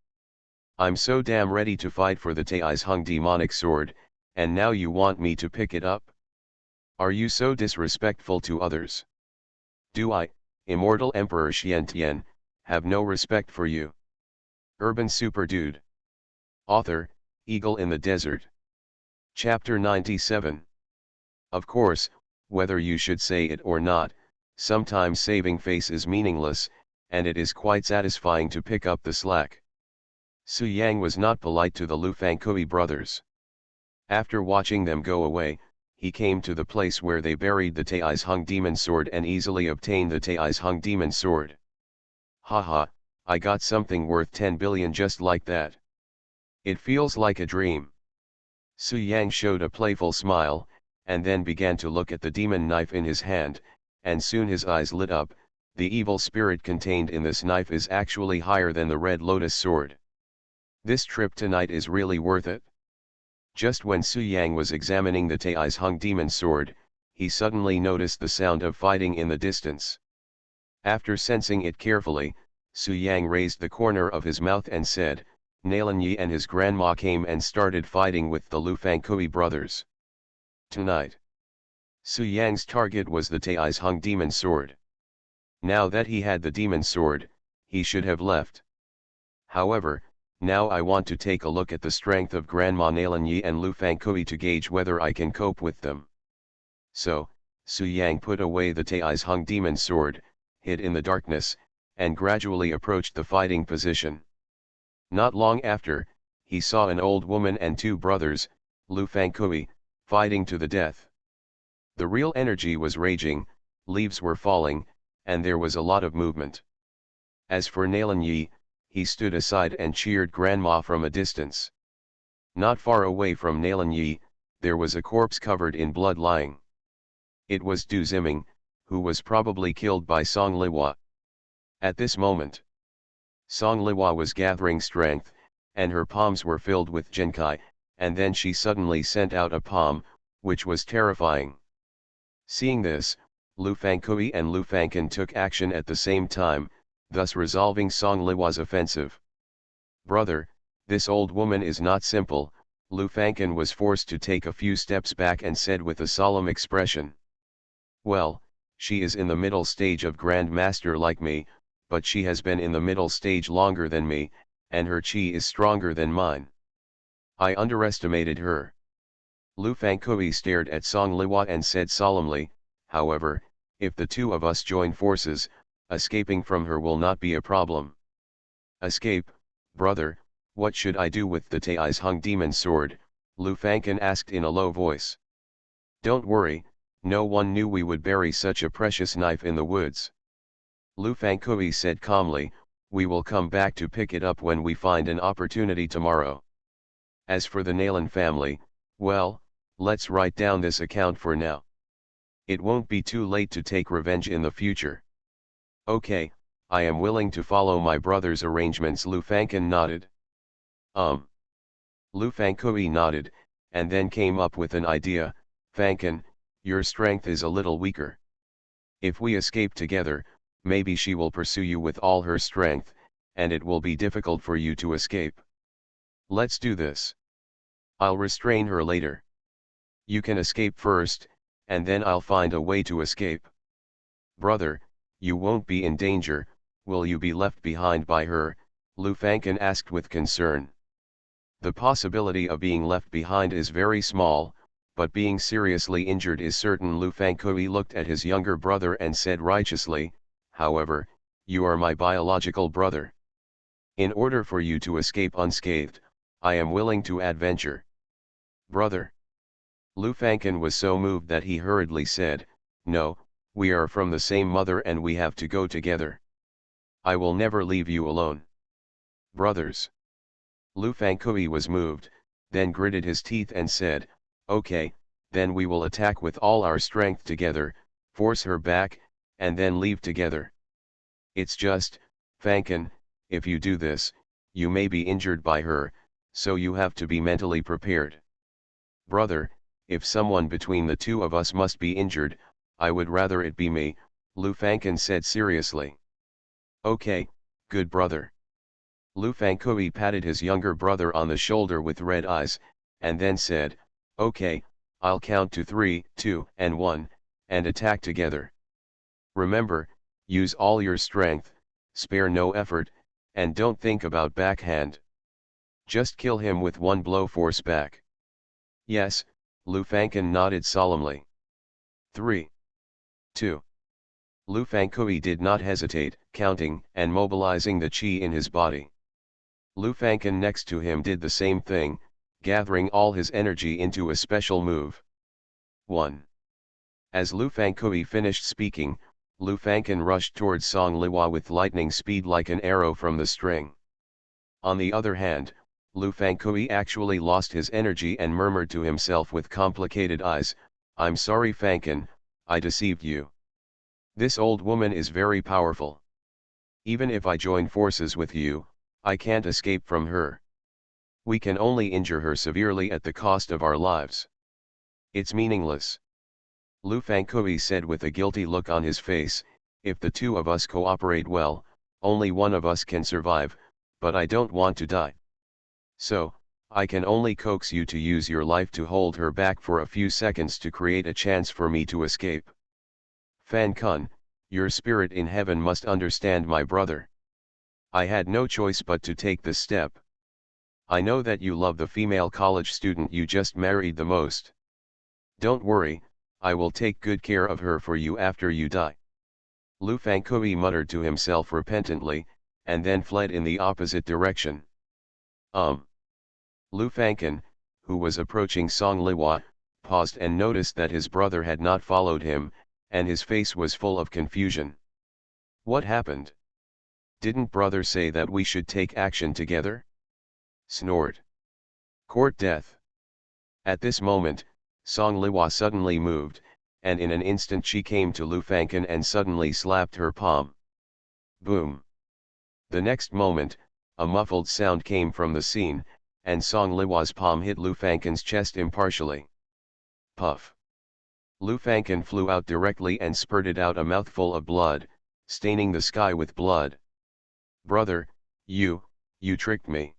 I'm so damn ready to fight for the Tai's Hung demonic sword, and now you want me to pick it up? Are you so disrespectful to others? Do I, Immortal Emperor Xiantian, have no respect for you? Urban Super Dude. Author, Eagle in the Desert. Chapter 97. Of course, whether you should say it or not, sometimes saving face is meaningless, and it is quite satisfying to pick up the slack. Su Yang was not polite to the Lu Fangkui brothers. After watching them go away, he came to the place where they buried the Tai's Hung demon sword and easily obtained the Tai's Hung demon sword. Haha, I got something worth 10 billion just like that. It feels like a dream. Su Yang showed a playful smile, and then began to look at the demon knife in his hand, and soon his eyes lit up. The evil spirit contained in this knife is actually higher than the Red Lotus sword. This trip tonight is really worth it. Just when Su Yang was examining the Tai's Hung demon sword, he suddenly noticed the sound of fighting in the distance. After sensing it carefully, Su Yang raised the corner of his mouth and said, Nalan Yi and his grandma came and started fighting with the Lu Fangkui brothers. Tonight. Su Yang's target was the Tai's Hung demon sword. Now that he had the demon sword, he should have left. However, now I want to take a look at the strength of Grandma Nalan Yi and Lu Fangkui to gauge whether I can cope with them. So, Su Yang put away the Tai's Hung demon sword, hid in the darkness, and gradually approached the fighting position. Not long after, he saw an old woman and two brothers, Lu Fangkui, fighting to the death. The real energy was raging, leaves were falling, and there was a lot of movement. As for Nalan Yi, he stood aside and cheered Grandma from a distance. Not far away from Nalan Yi, there was a corpse covered in blood lying. It was Du Ziming, who was probably killed by Song Liwa. At this moment, Song Liwa was gathering strength, and her palms were filled with Genkai, and then she suddenly sent out a palm, which was terrifying. Seeing this, Lu Fangkui and Lu Fangken took action at the same time, thus resolving Song Liwa's offensive. Brother, this old woman is not simple, Lu Fangken was forced to take a few steps back and said with a solemn expression. Well, she is in the middle stage of Grand Master like me, but she has been in the middle stage longer than me, and her chi is stronger than mine. I underestimated her. Lu Fangkui stared at Song Liwa and said solemnly, however, if the two of us join forces, escaping from her will not be a problem. Escape, brother, what should I do with the Tai's Hung demon sword? Lu Fangken asked in a low voice. Don't worry, no one knew we would bury such a precious knife in the woods. Lu Fangkui said calmly, we will come back to pick it up when we find an opportunity tomorrow. As for the Nalan family, well, let's write down this account for now. It won't be too late to take revenge in the future. Okay, I am willing to follow my brother's arrangements. Lu Fangken nodded. Lu Fangkui nodded, and then came up with an idea. Fangken, your strength is a little weaker. If we escape together, maybe she will pursue you with all her strength, and it will be difficult for you to escape. Let's do this. I'll restrain her later. You can escape first, and then I'll find a way to escape. Brother, you won't be in danger, will you be left behind by her? Lu Fangken asked with concern. The possibility of being left behind is very small, but being seriously injured is certain. Lu Fangkui looked at his younger brother and said righteously, however, you are my biological brother. In order for you to escape unscathed, I am willing to adventure. Brother. Lu Fangken was so moved that he hurriedly said, no, we are from the same mother and we have to go together. I will never leave you alone. Brothers. Lu Fangkui was moved, then gritted his teeth and said, okay, then we will attack with all our strength together, force her back, and then leave together. It's just, Fangken, if you do this, you may be injured by her, so you have to be mentally prepared. Brother, if someone between the two of us must be injured, I would rather it be me, Lu Fangken said seriously. Okay, good brother. Lu Fangkui patted his younger brother on the shoulder with red eyes, and then said, okay, I'll count to 3, 2, and 1, and attack together. Remember, use all your strength, spare no effort, and don't think about backhand. Just kill him with one blow, force back. Yes, Lu Fangken nodded solemnly. 3. 2. Lu Fangkui did not hesitate, counting and mobilizing the qi in his body. Lu Fangken next to him did the same thing, gathering all his energy into a special move. 1. As Lu Fangkui finished speaking, Lu Fangken rushed towards Song Liwa with lightning speed like an arrow from the string. On the other hand, Lu Fangkui actually lost his energy and murmured to himself with complicated eyes, I'm sorry Fangken, I deceived you. This old woman is very powerful. Even if I join forces with you, I can't escape from her. We can only injure her severely at the cost of our lives. It's meaningless. Lu Fangkui said with a guilty look on his face, if the two of us cooperate well, only one of us can survive, but I don't want to die. So, I can only coax you to use your life to hold her back for a few seconds to create a chance for me to escape. Fan Kun, your spirit in heaven must understand my brother. I had no choice but to take this step. I know that you love the female college student you just married the most. Don't worry, I will take good care of her for you after you die. Lu Fangkui muttered to himself repentantly, and then fled in the opposite direction. Lu Fangken, who was approaching Song Liwa, paused and noticed that his brother had not followed him, and his face was full of confusion. What happened? Didn't brother say that we should take action together? Snored. Court death. At this moment, Song Liwa suddenly moved, and in an instant she came to Lu Fangken and suddenly slapped her palm. Boom. The next moment, a muffled sound came from the scene, and Song Liwa's palm hit Lu Fangken's chest impartially. Puff. Lu Fangken flew out directly and spurted out a mouthful of blood, staining the sky with blood. Brother, you tricked me.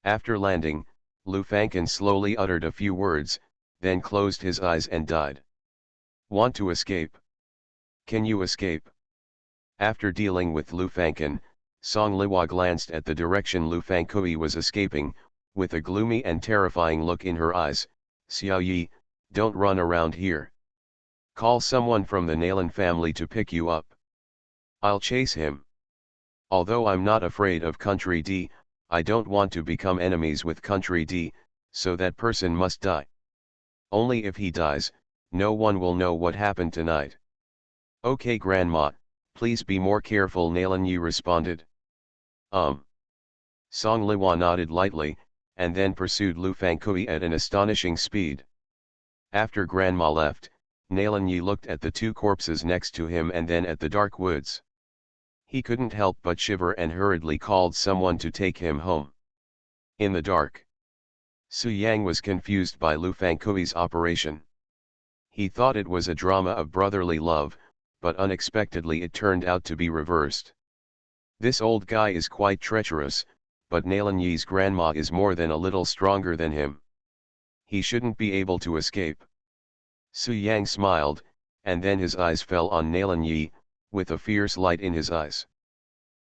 After landing, Lu Fangken slowly uttered a few words, then closed his eyes and died. Want to escape? Can you escape? After dealing with Lu Fangken, Song Liwa glanced at the direction Lu Fangkui was escaping, with a gloomy and terrifying look in her eyes. Xiao Yi, don't run around here. Call someone from the Nalan family to pick you up. I'll chase him. Although I'm not afraid of Country D, I don't want to become enemies with Country D, so that person must die. Only if he dies, no one will know what happened tonight. Okay Grandma, please be more careful, Nalan Yi responded. Song Liwa nodded lightly, and then pursued Lu Fangkui at an astonishing speed. After Grandma left, Nalan Yi looked at the two corpses next to him and then at the dark woods. He couldn't help but shiver and hurriedly called someone to take him home. In the dark, Su Yang was confused by Lu Fangkui's operation. He thought it was a drama of brotherly love, but unexpectedly it turned out to be reversed. This old guy is quite treacherous, but Nalan Yi's grandma is more than a little stronger than him. He shouldn't be able to escape. Su Yang smiled, and then his eyes fell on Nalan Yi, with a fierce light in his eyes.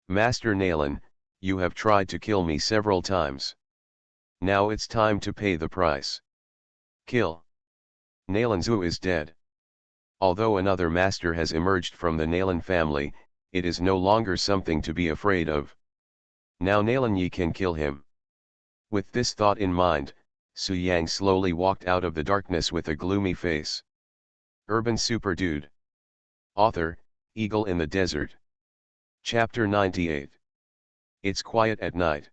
Master Nalan, you have tried to kill me several times. Now it's time to pay the price. Kill. Nalan Zhu is dead. Although another master has emerged from the Nalan family, it is no longer something to be afraid of. Now Nalan Yi can kill him. With this thought in mind, Su Yang slowly walked out of the darkness with a gloomy face. Urban Super Dude. Author, Eagle in the Desert. Chapter 98. It's quiet at night.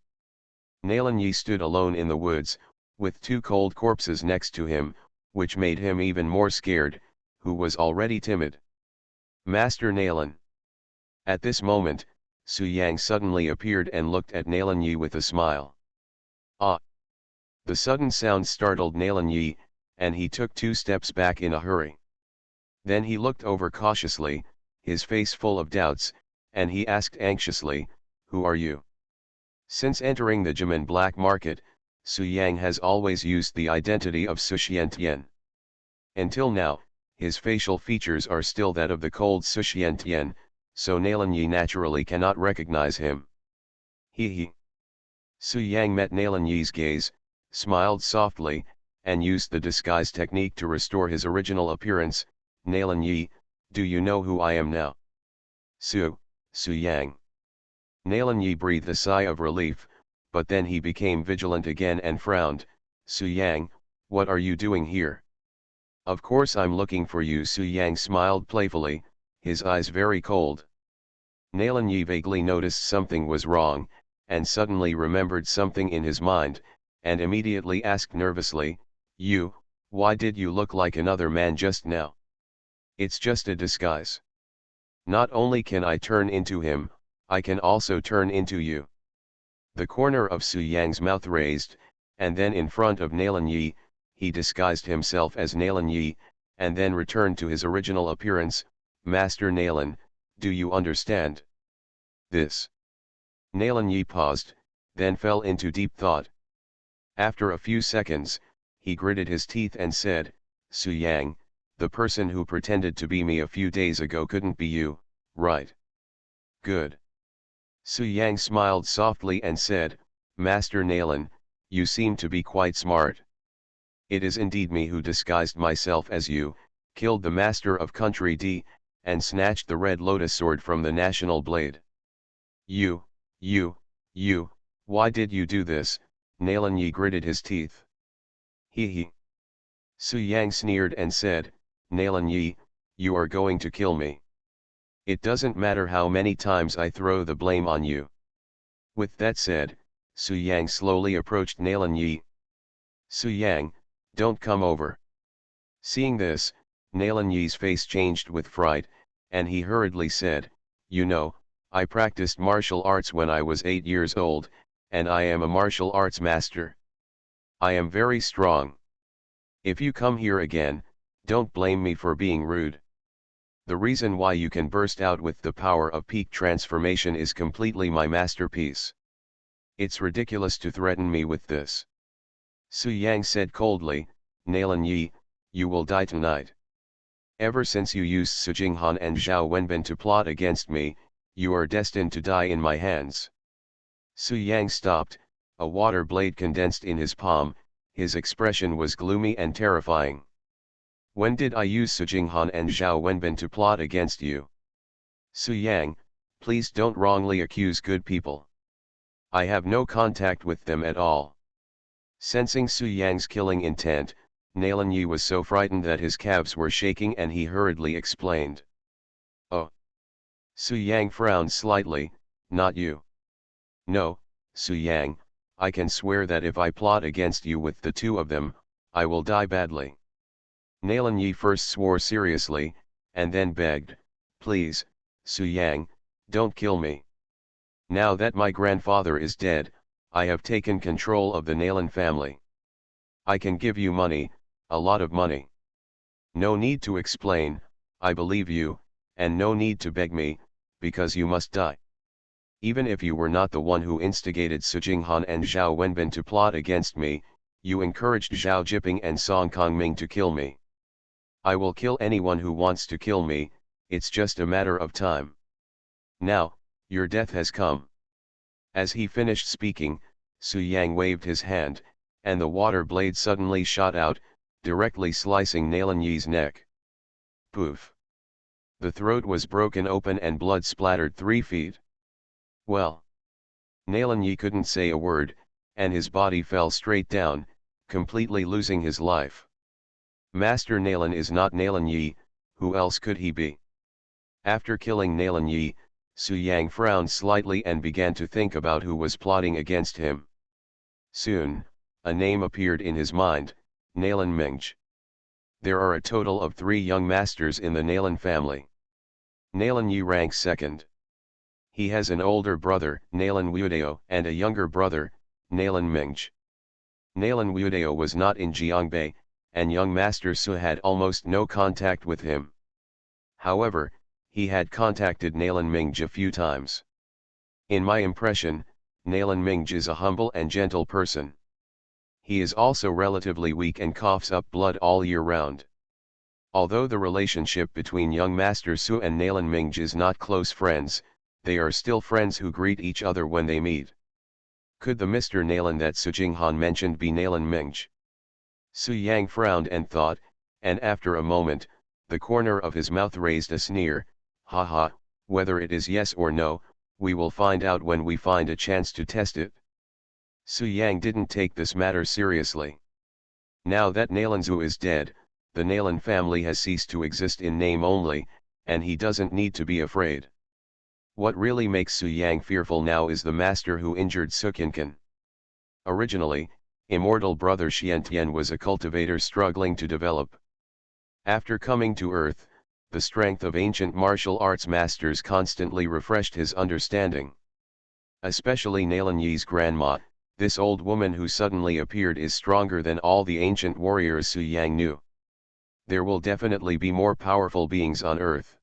Nalan Yi stood alone in the woods, with two cold corpses next to him, which made him even more scared, who was already timid. Master Nalan. At this moment, Su Yang suddenly appeared and looked at Nalan Yi with a smile. Ah! The sudden sound startled Nalan Yi, and he took 2 steps back in a hurry. Then he looked over cautiously, his face full of doubts, and he asked anxiously, "Who are you?" Since entering the Jimin black market, Su Yang has always used the identity of Su Xiantian. Until now, his facial features are still that of the cold Su Xiantian, so Nalan Yi naturally cannot recognize him. He. Su Yang met Nalan Yi's gaze, smiled softly, and used the disguise technique to restore his original appearance. "Nalan Yi, do you know who I am now?" Su Yang. Nalan Yi breathed a sigh of relief, but then he became vigilant again and frowned. "Su Yang, what are you doing here?" "Of course I'm looking for you." Su Yang smiled playfully, his eyes very cold. Nalan Yi vaguely noticed something was wrong, and suddenly remembered something in his mind, and immediately asked nervously, Why did you look like another man just now?" "It's just a disguise. Not only can I turn into him, I can also turn into you." The corner of Su Yang's mouth raised, and then in front of Nalan Yi, he disguised himself as Nalan Yi, and then returned to his original appearance. "Master Nalan, do you understand this?" Nalan Yi paused, then fell into deep thought. After a few seconds, he gritted his teeth and said, "Su Yang, the person who pretended to be me a few days ago couldn't be you, right?" "Good." Su Yang smiled softly and said, "Master Nalan, you seem to be quite smart. It is indeed me who disguised myself as you, killed the master of country D, and snatched the red lotus sword from the national blade." You, why did you do this?" Nalan Yi gritted his teeth. He. Su Yang sneered and said, "Nalan Yi, you are going to kill me. It doesn't matter how many times I throw the blame on you." With that said, Su Yang slowly approached Nalan Yi. "Su Yang, don't come over." Seeing this, Nalan Yi's face changed with fright, and he hurriedly said, "You know, I practiced martial arts when I was 8 years old, and I am a martial arts master. I am very strong. If you come here again, don't blame me for being rude. The reason why you can burst out with the power of peak transformation is completely my masterpiece. It's ridiculous to threaten me with this." Su Yang said coldly, "Nalan Yi, you will die tonight. Ever since you used Su Jinghan and Zhao Wenbin to plot against me, you are destined to die in my hands." Su Yang stopped, a water blade condensed in his palm, his expression was gloomy and terrifying. "When did I use Su Jinghan and Zhao Wenbin to plot against you?" "Su Yang, please don't wrongly accuse good people. I have no contact with them at all." Sensing Su Yang's killing intent, Nalan Yi was so frightened that his calves were shaking and he hurriedly explained. "Oh." Su Yang frowned slightly, "Not you." "No, Su Yang, I can swear that if I plot against you with the two of them, I will die badly." Nalan Yi first swore seriously, and then begged, "Please, Su Yang, don't kill me. Now that my grandfather is dead, I have taken control of the Nalan family. I can give you money, a lot of money. No need to explain, I believe you, and no need to beg me, because you must die. Even if you were not the one who instigated Su Jinghan and Zhao Wenbin to plot against me, you encouraged Zhao Jiping and Song Kongming to kill me. I will kill anyone who wants to kill me, it's just a matter of time. Now, your death has come." As he finished speaking, Su Yang waved his hand, and the water blade suddenly shot out, directly slicing Nalan Yi's neck. Poof! The throat was broken open and blood splattered 3 feet. Well. Nalan Yi couldn't say a word, and his body fell straight down, completely losing his life. Master Nalan is not Nalan Yi, who else could he be? After killing Nalan Yi, Su Yang frowned slightly and began to think about who was plotting against him. Soon, a name appeared in his mind, Nalan Mingj. There are a total of 3 young masters in the Nalan family. Nalan Yi ranks second. He has an older brother, Nalan Wudeo, and a younger brother, Nalan Mingj. Nalan Wudeo was not in Jiangbei, and young Master Su had almost no contact with him. However, he had contacted Nalan Mingj a few times. In my impression, Nalan Mingj is a humble and gentle person. He is also relatively weak and coughs up blood all year round. Although the relationship between young Master Su and Nalan Mingj is not close friends, they are still friends who greet each other when they meet. Could the Mr. Nalan that Su Jinghan mentioned be Nalan Mingj? Su Yang frowned and thought, and after a moment, the corner of his mouth raised a sneer, "Ha, whether it is yes or no, we will find out when we find a chance to test it." Su Yang didn't take this matter seriously. Now that Nalan Zhu is dead, the Nalan family has ceased to exist in name only, and he doesn't need to be afraid. What really makes Su Yang fearful now is the master who injured Su Qinqin. Originally, immortal brother Xiantian was a cultivator struggling to develop. After coming to Earth, the strength of ancient martial arts masters constantly refreshed his understanding. Especially Nalan Yi's grandma, this old woman who suddenly appeared is stronger than all the ancient warriors Su Yang knew. There will definitely be more powerful beings on Earth.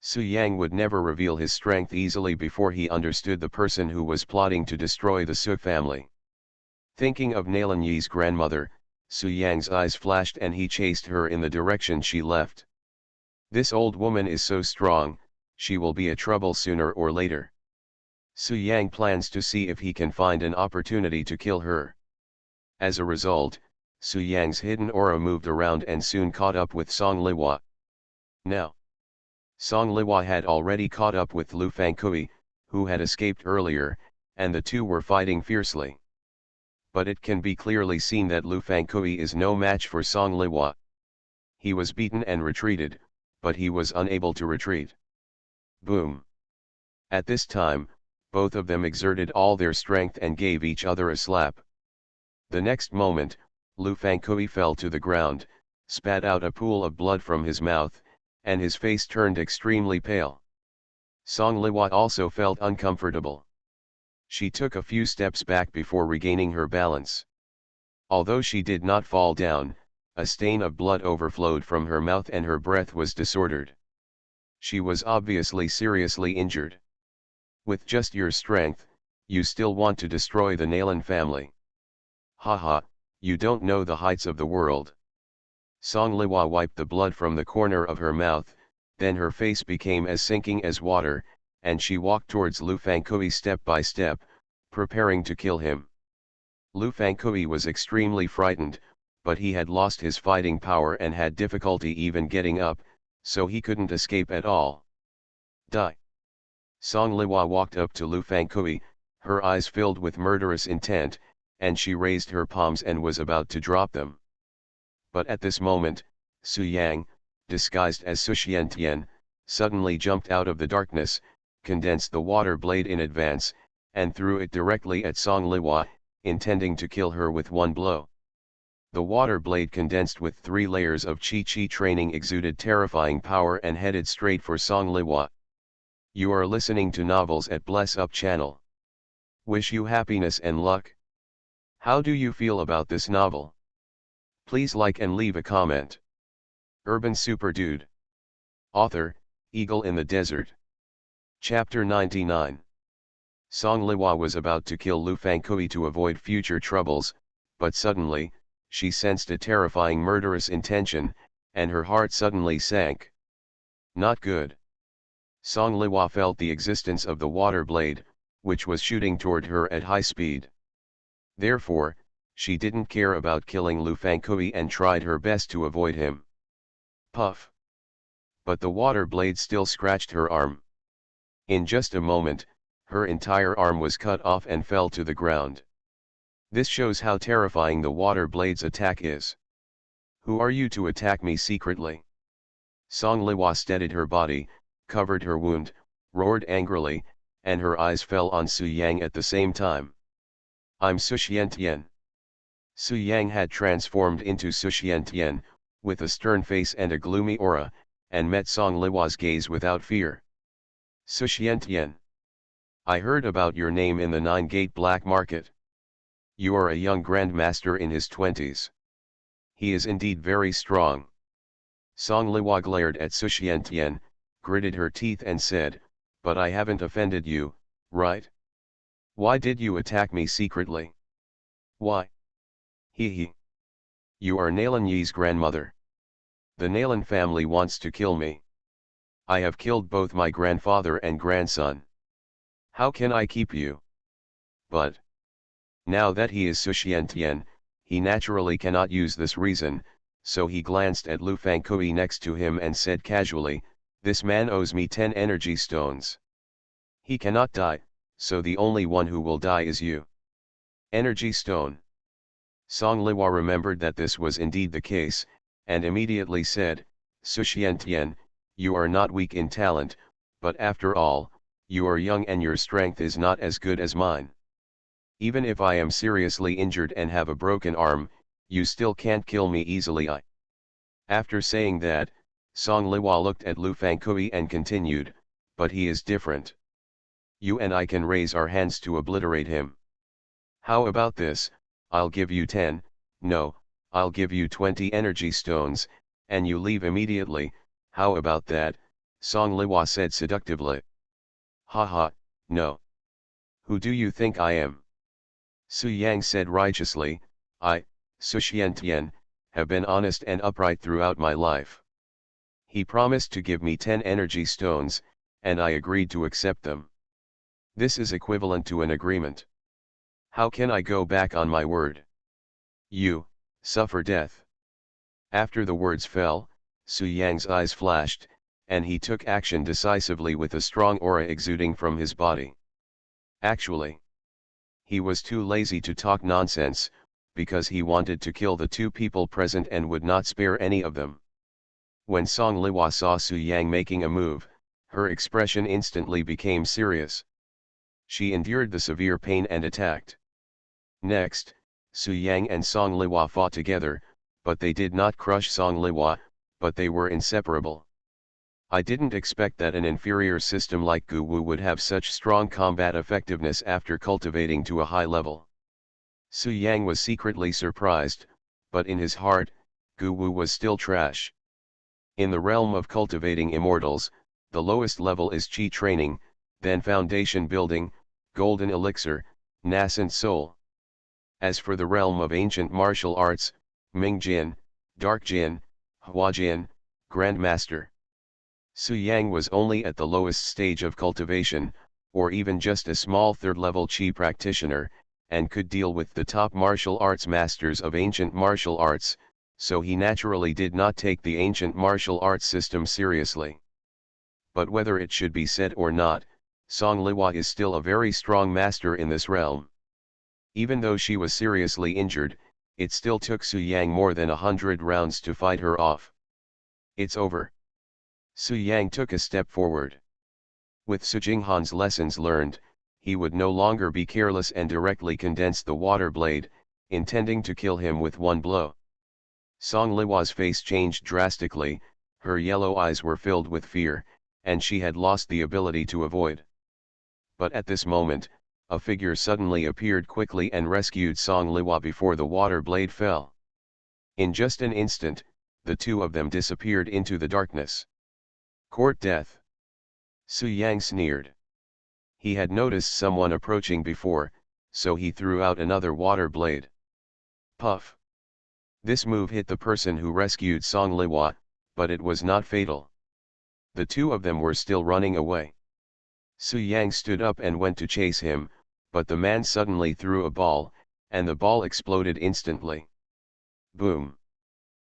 Su Yang would never reveal his strength easily before he understood the person who was plotting to destroy the Su family. Thinking of Nalan Yi's grandmother, Su Yang's eyes flashed and he chased her in the direction she left. This old woman is so strong, she will be a trouble sooner or later. Su Yang plans to see if he can find an opportunity to kill her. As a result, Su Yang's hidden aura moved around and soon caught up with Song Liwa. Now, Song Liwa had already caught up with Lu Fangcui, who had escaped earlier, and the two were fighting fiercely. But it can be clearly seen that Lu Fangcui is no match for Song Liwa. He was beaten and retreated, but he was unable to retreat. Boom! At this time, both of them exerted all their strength and gave each other a slap. The next moment, Lu Fangcui fell to the ground, spat out a pool of blood from his mouth, and his face turned extremely pale. Song Liwa also felt uncomfortable. She took a few steps back before regaining her balance. Although she did not fall down, a stain of blood overflowed from her mouth and her breath was disordered. She was obviously seriously injured. With just your strength, you still want to destroy the Nalan family. Haha, you don't know the heights of the world. Song Liwa wiped the blood from the corner of her mouth, then her face became as sinking as water, and she walked towards Lu Fangcui step by step, preparing to kill him. Lu Fangcui was extremely frightened, but he had lost his fighting power and had difficulty even getting up, so he couldn't escape at all. Die! Song Liwa walked up to Lu Fangcui, her eyes filled with murderous intent, and she raised her palms and was about to drop them. But at this moment, Su Yang, disguised as Su Xiantian, suddenly jumped out of the darkness, condensed the water blade in advance, and threw it directly at Song Liwa, intending to kill her with one blow. The water blade condensed with 3 layers of Qi training exuded terrifying power and headed straight for Song Liwa. You are listening to Novels at Bless Up channel. Wish you happiness and luck. How do you feel about this novel? Please like and leave a comment. Urban Super Dude. Author, Eagle in the Desert. Chapter 99. Song Liwa was about to kill Lu Fangcui to avoid future troubles, but suddenly, she sensed a terrifying murderous intention, and her heart suddenly sank. Not good. Song Liwa felt the existence of the water blade, which was shooting toward her at high speed. Therefore, She didn't care about killing Lu Fangkui and tried her best to avoid him. Puff! But the water blade still scratched her arm. In just a moment, her entire arm was cut off and fell to the ground. This shows how terrifying the water blade's attack is. Who are you to attack me secretly? Song Liwa steadied her body, covered her wound, roared angrily, and her eyes fell on Su Yang at the same time. I'm Su Xiantian. Su Yang had transformed into Su Xiantian, with a stern face and a gloomy aura, and met Song Liwa's gaze without fear. Su Xiantian. I heard about your name in the Nine-Gate Black Market. You are a young grandmaster in his 20s. He is indeed very strong. Song Liwa glared at Su Xiantian, gritted her teeth and said, but I haven't offended you, right? Why did you attack me secretly? Why? He. You are Nalan Yi's grandmother. The Nalan family wants to kill me. I have killed both my grandfather and grandson. How can I keep you? But now that he is Su Xiantian, he naturally cannot use this reason, so he glanced at Lu Fangkui next to him and said casually, this man owes me 10 energy stones. He cannot die, so the only one who will die is you. Energy stone. Song Liwa remembered that this was indeed the case, and immediately said, Su Xiantian, you are not weak in talent, but after all, you are young and your strength is not as good as mine. Even if I am seriously injured and have a broken arm, you still can't kill me easily. After saying that, Song Liwa looked at Lu Fangkui and continued, but he is different. You and I can raise our hands to obliterate him. How about this? I'll give you 10, no, I'll give you 20 energy stones, and you leave immediately. How about that? Song Liwa said seductively. Haha, no. Who do you think I am? Su Yang said righteously, I, Su Xiantian, have been honest and upright throughout my life. He promised to give me 10 energy stones, and I agreed to accept them. This is equivalent to an agreement. How can I go back on my word? You, suffer death. After the words fell, Su Yang's eyes flashed, and he took action decisively with a strong aura exuding from his body. Actually, he was too lazy to talk nonsense, because he wanted to kill the two people present and would not spare any of them. When Song Liwa saw Su Yang making a move, her expression instantly became serious. She endured the severe pain and attacked. Next, Su Yang and Song Liwa fought together, but they did not crush Song Liwa, but they were inseparable. I didn't expect that an inferior system like Gu Wu would have such strong combat effectiveness after cultivating to a high level. Su Yang was secretly surprised, but in his heart, Gu Wu was still trash. In the realm of cultivating immortals, the lowest level is Qi training, then foundation building, golden elixir, nascent soul. As for the realm of ancient martial arts, Ming Jin, Dark Jin, Hua Jin, Grandmaster. Su Yang was only at the lowest stage of cultivation, or even just a small third-level Qi practitioner, and could deal with the top martial arts masters of ancient martial arts, so he naturally did not take the ancient martial arts system seriously. But whether it should be said or not, Song Liwa is still a very strong master in this realm. Even though she was seriously injured, it still took Su Yang more than 100 rounds to fight her off. It's over. Su Yang took a step forward. With Su Jinghan's lessons learned, he would no longer be careless and directly condense the water blade, intending to kill him with one blow. Song Liwa's face changed drastically, her yellow eyes were filled with fear, and she had lost the ability to avoid. But at this moment, a figure suddenly appeared quickly and rescued Song Liwa before the water blade fell. In just an instant, the two of them disappeared into the darkness. Court death. Su Yang sneered. He had noticed someone approaching before, so he threw out another water blade. Puff. This move hit the person who rescued Song Liwa, but it was not fatal. The two of them were still running away. Su Yang stood up and went to chase him, but the man suddenly threw a ball, and the ball exploded instantly. Boom!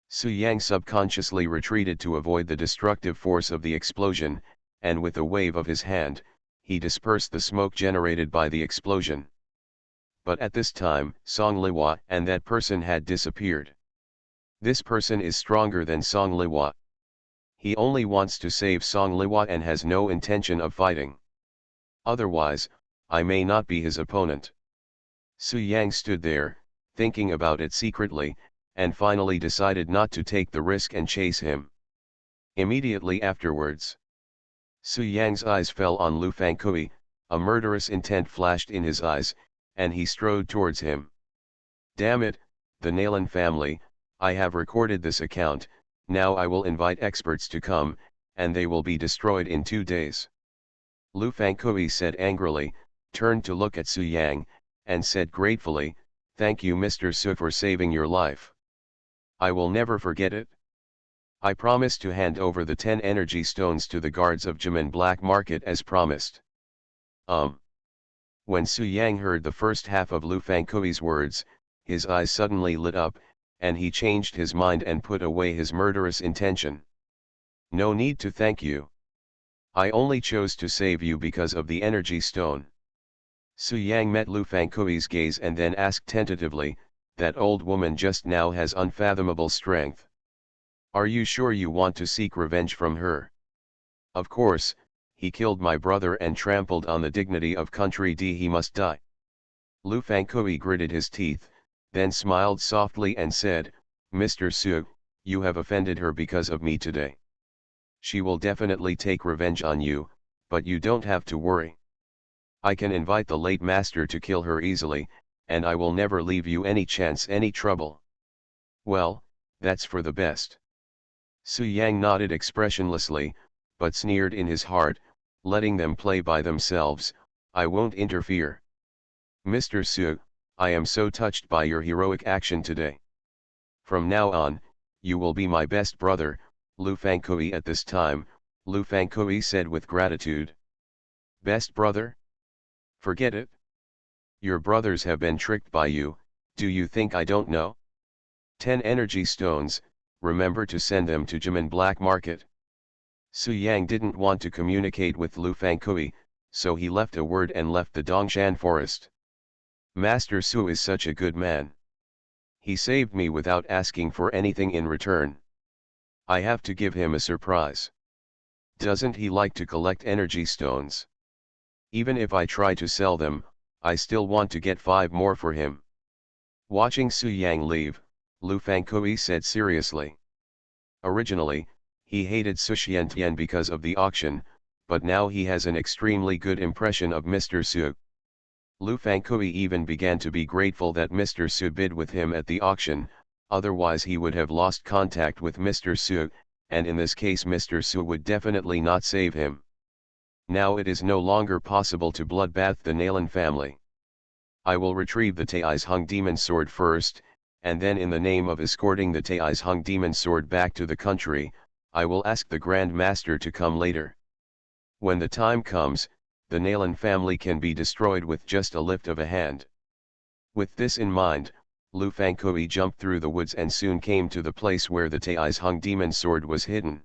Su Yang subconsciously retreated to avoid the destructive force of the explosion, and with a wave of his hand, he dispersed the smoke generated by the explosion. But at this time, Song Liwa and that person had disappeared. This person is stronger than Song Liwa. He only wants to save Song Liwa and has no intention of fighting. Otherwise, I may not be his opponent. Su Yang stood there, thinking about it secretly, and finally decided not to take the risk and chase him. Immediately afterwards, Su Yang's eyes fell on Lu Fangkui, a murderous intent flashed in his eyes, and he strode towards him. Damn it, the Nalan family, I have recorded this account, now I will invite experts to come, and they will be destroyed in 2 days. Lu Fangkui said angrily, turned to look at Su Yang, and said gratefully, thank you Mr. Su for saving your life. I will never forget it. I promise to hand over the 10 energy stones to the guards of Jimin Black Market as promised. When Su Yang heard the first half of Lu Fangkui's words, his eyes suddenly lit up, and he changed his mind and put away his murderous intention. No need to thank you. I only chose to save you because of the energy stone. Su Yang met Lu Fangkui's gaze and then asked tentatively, that old woman just now has unfathomable strength. Are you sure you want to seek revenge from her? Of course, he killed my brother and trampled on the dignity of country D. He must die. Lu Fangkui gritted his teeth, then smiled softly and said, Mr. Su, you have offended her because of me today. She will definitely take revenge on you, but you don't have to worry. I can invite the late master to kill her easily, and I will never leave you any chance any trouble. Well, that's for the best. Su Yang nodded expressionlessly, but sneered in his heart, letting them play by themselves, I won't interfere. Mr. Su, I am so touched by your heroic action today. From now on, you will be my best brother, Lu Fangkui. At this time, Lu Fangkui said with gratitude. Best brother? Forget it. Your brothers have been tricked by you, do you think I don't know? 10 energy stones, remember to send them to Jimin Black Market. Su Yang didn't want to communicate with Lu Fangkui, so he left a word and left the Dongshan forest. Master Su is such a good man. He saved me without asking for anything in return. I have to give him a surprise. Doesn't he like to collect energy stones? Even if I try to sell them, I still want to get 5 more for him. Watching Su Yang leave, Lu Fangkui said seriously. Originally, he hated Su Xiantian because of the auction, but now he has an extremely good impression of Mr. Su. Lu Fangkui even began to be grateful that Mr. Su bid with him at the auction, otherwise he would have lost contact with Mr. Su, and in this case Mr. Su would definitely not save him. Now it is no longer possible to bloodbath the Nalan family. I will retrieve the Tai's Hung Demon Sword first, and then in the name of escorting the Tai's Hung Demon Sword back to the country, I will ask the Grand Master to come later. When the time comes, the Nalan family can be destroyed with just a lift of a hand. With this in mind, Lu Fangkui jumped through the woods and soon came to the place where the Tai's Hung Demon Sword was hidden.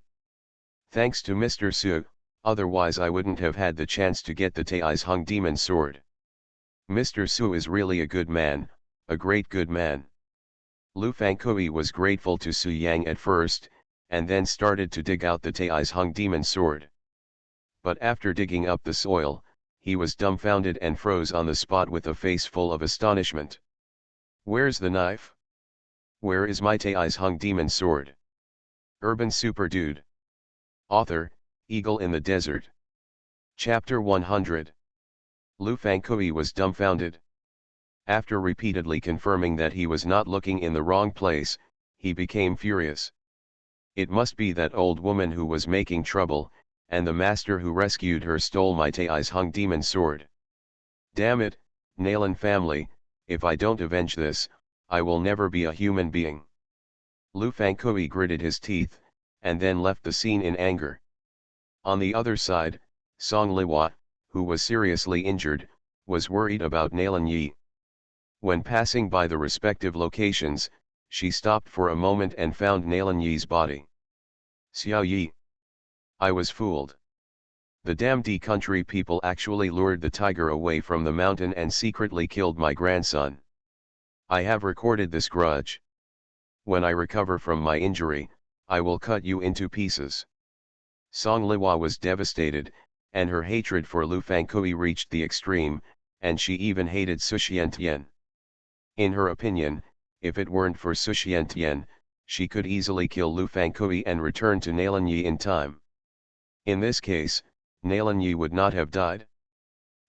Thanks to Mr. Su, otherwise I wouldn't have had the chance to get the Tai's Hung Demon Sword. Mr. Su is really a good man, a great good man. Lu Fangkui was grateful to Su Yang at first, and then started to dig out the Tai's Hung Demon Sword. But after digging up the soil, he was dumbfounded and froze on the spot with a face full of astonishment. Where's the knife? Where is my Tai's Hung Demon Sword? Urban Super Dude. Author, Eagle in the Desert. Chapter 100. Lu Fangkui was dumbfounded. After repeatedly confirming that he was not looking in the wrong place, he became furious. It must be that old woman who was making trouble, and the master who rescued her stole my Tai's Hung Demon Sword. Damn it, Nalan family, if I don't avenge this, I will never be a human being. Lu Fangkui gritted his teeth, and then left the scene in anger. On the other side, Song Liwa, who was seriously injured, was worried about Nalan Yi. When passing by the respective locations, she stopped for a moment and found Nalan Yi's body. Xiao Yi. I was fooled. The damned country people actually lured the tiger away from the mountain and secretly killed my grandson. I have recorded this grudge. When I recover from my injury, I will cut you into pieces. Song Liwa was devastated, and her hatred for Lu Fangcui reached the extreme, and she even hated Su Xiantian. In her opinion, if it weren't for Su Xiantian, she could easily kill Lu Fangcui and return to Nalan Yi in time. In this case, Nalan Yi would not have died.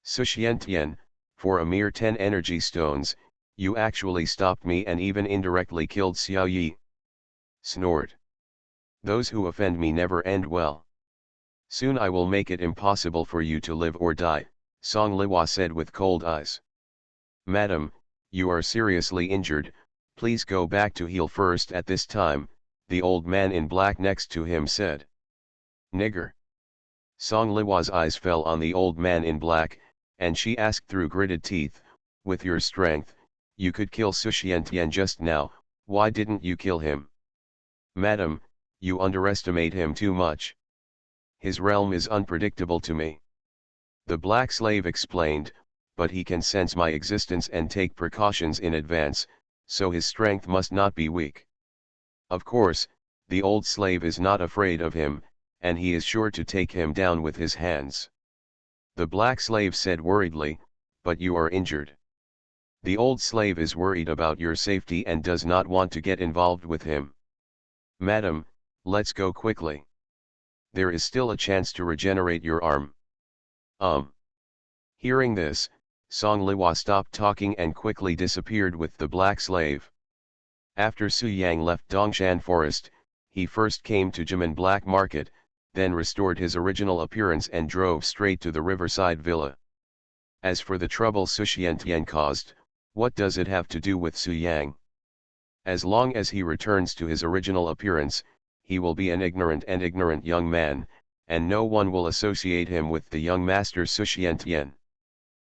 Su Xiantian, for a mere 10 energy stones, you actually stopped me and even indirectly killed Xiao Yi. Snort. Those who offend me never end well. Soon I will make it impossible for you to live or die, Song Liwa said with cold eyes. Madam, you are seriously injured, please go back to heal first. At this time, the old man in black next to him said. Nigger. Song Liwa's eyes fell on the old man in black, and she asked through gritted teeth, with your strength, you could kill Su Xiantian just now, why didn't you kill him? Madam, you underestimate him too much. His realm is unpredictable to me. The black slave explained, but he can sense my existence and take precautions in advance, so his strength must not be weak. Of course, the old slave is not afraid of him, and he is sure to take him down with his hands. The black slave said worriedly, but you are injured. The old slave is worried about your safety and does not want to get involved with him. Madam, let's go quickly. There is still a chance to regenerate your arm. Hearing this, Song Liwa stopped talking and quickly disappeared with the black slave. After Su Yang left Dongshan Forest, he first came to Jimen Black Market, then restored his original appearance and drove straight to the riverside villa. As for the trouble Su Xiantian caused, what does it have to do with Su Yang? As long as he returns to his original appearance, he will be an ignorant young man, and no one will associate him with the young master Su Xiantian.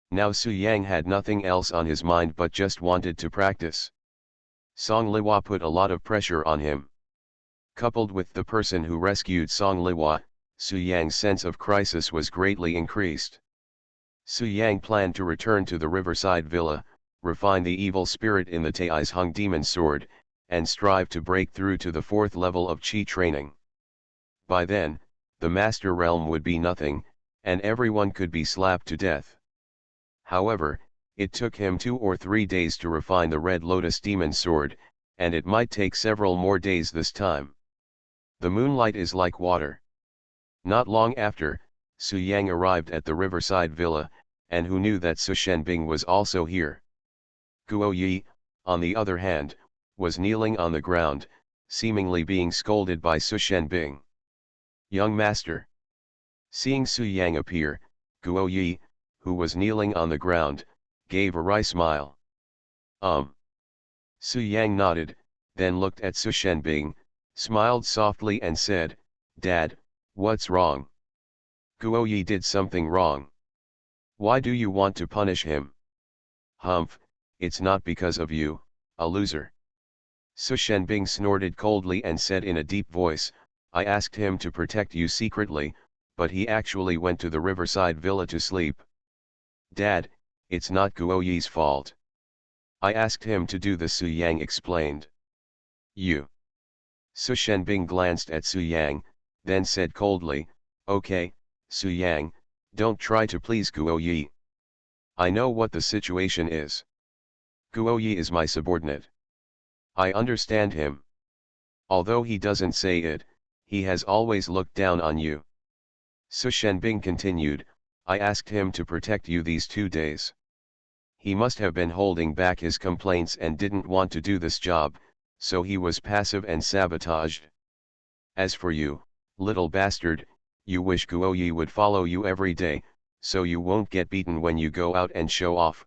Now Su Yang had nothing else on his mind but just wanted to practice. Song Liwa put a lot of pressure on him. Coupled with the person who rescued Song Liwa, Su Yang's sense of crisis was greatly increased. Su Yang planned to return to the riverside villa, refine the evil spirit in the Tai's Hung demon sword, and strive to break through to the 4th level of Qi training. By then, the master realm would be nothing, and everyone could be slapped to death. However, it took him 2 or 3 days to refine the Red Lotus demon sword, and it might take several more days this time. The moonlight is like water. Not long after, Su Yang arrived at the riverside villa, and who knew that Su Shenbing was also here. Guo Yi, on the other hand, was kneeling on the ground, seemingly being scolded by Su Shenbing. Young master. Seeing Su Yang appear, Guo Yi, who was kneeling on the ground, gave a wry smile. Su Yang nodded, then looked at Su Shenbing, smiled softly and said, Dad, what's wrong? Guo Yi did something wrong. Why do you want to punish him? Humph, it's not because of you, a loser. Su Shenbing snorted coldly and said in a deep voice, I asked him to protect you secretly, but he actually went to the riverside villa to sleep. Dad, it's not Guo Yi's fault. I asked him to do this, Su Yang explained. You. Su Shenbing glanced at Su Yang, then said coldly, Okay, Su Yang, don't try to please Guo Yi. I know what the situation is. Guo Yi is my subordinate. I understand him. Although he doesn't say it, he has always looked down on you. Su Shenbing continued, I asked him to protect you these 2 days. He must have been holding back his complaints and didn't want to do this job, so he was passive and sabotaged. As for you, little bastard, you wish Guo Yi would follow you every day, so you won't get beaten when you go out and show off.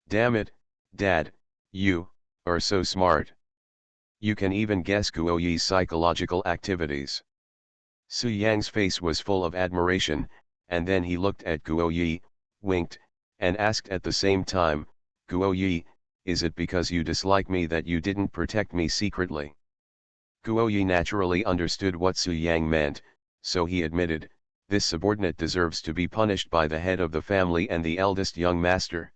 Damn it, Dad, you are so smart. You can even guess Guo Yi's psychological activities. Su Yang's face was full of admiration, and then he looked at Guo Yi, winked, and asked at the same time, Guo Yi, is it because you dislike me that you didn't protect me secretly? Guo Yi naturally understood what Su Yang meant, so he admitted, this subordinate deserves to be punished by the head of the family and the eldest young master.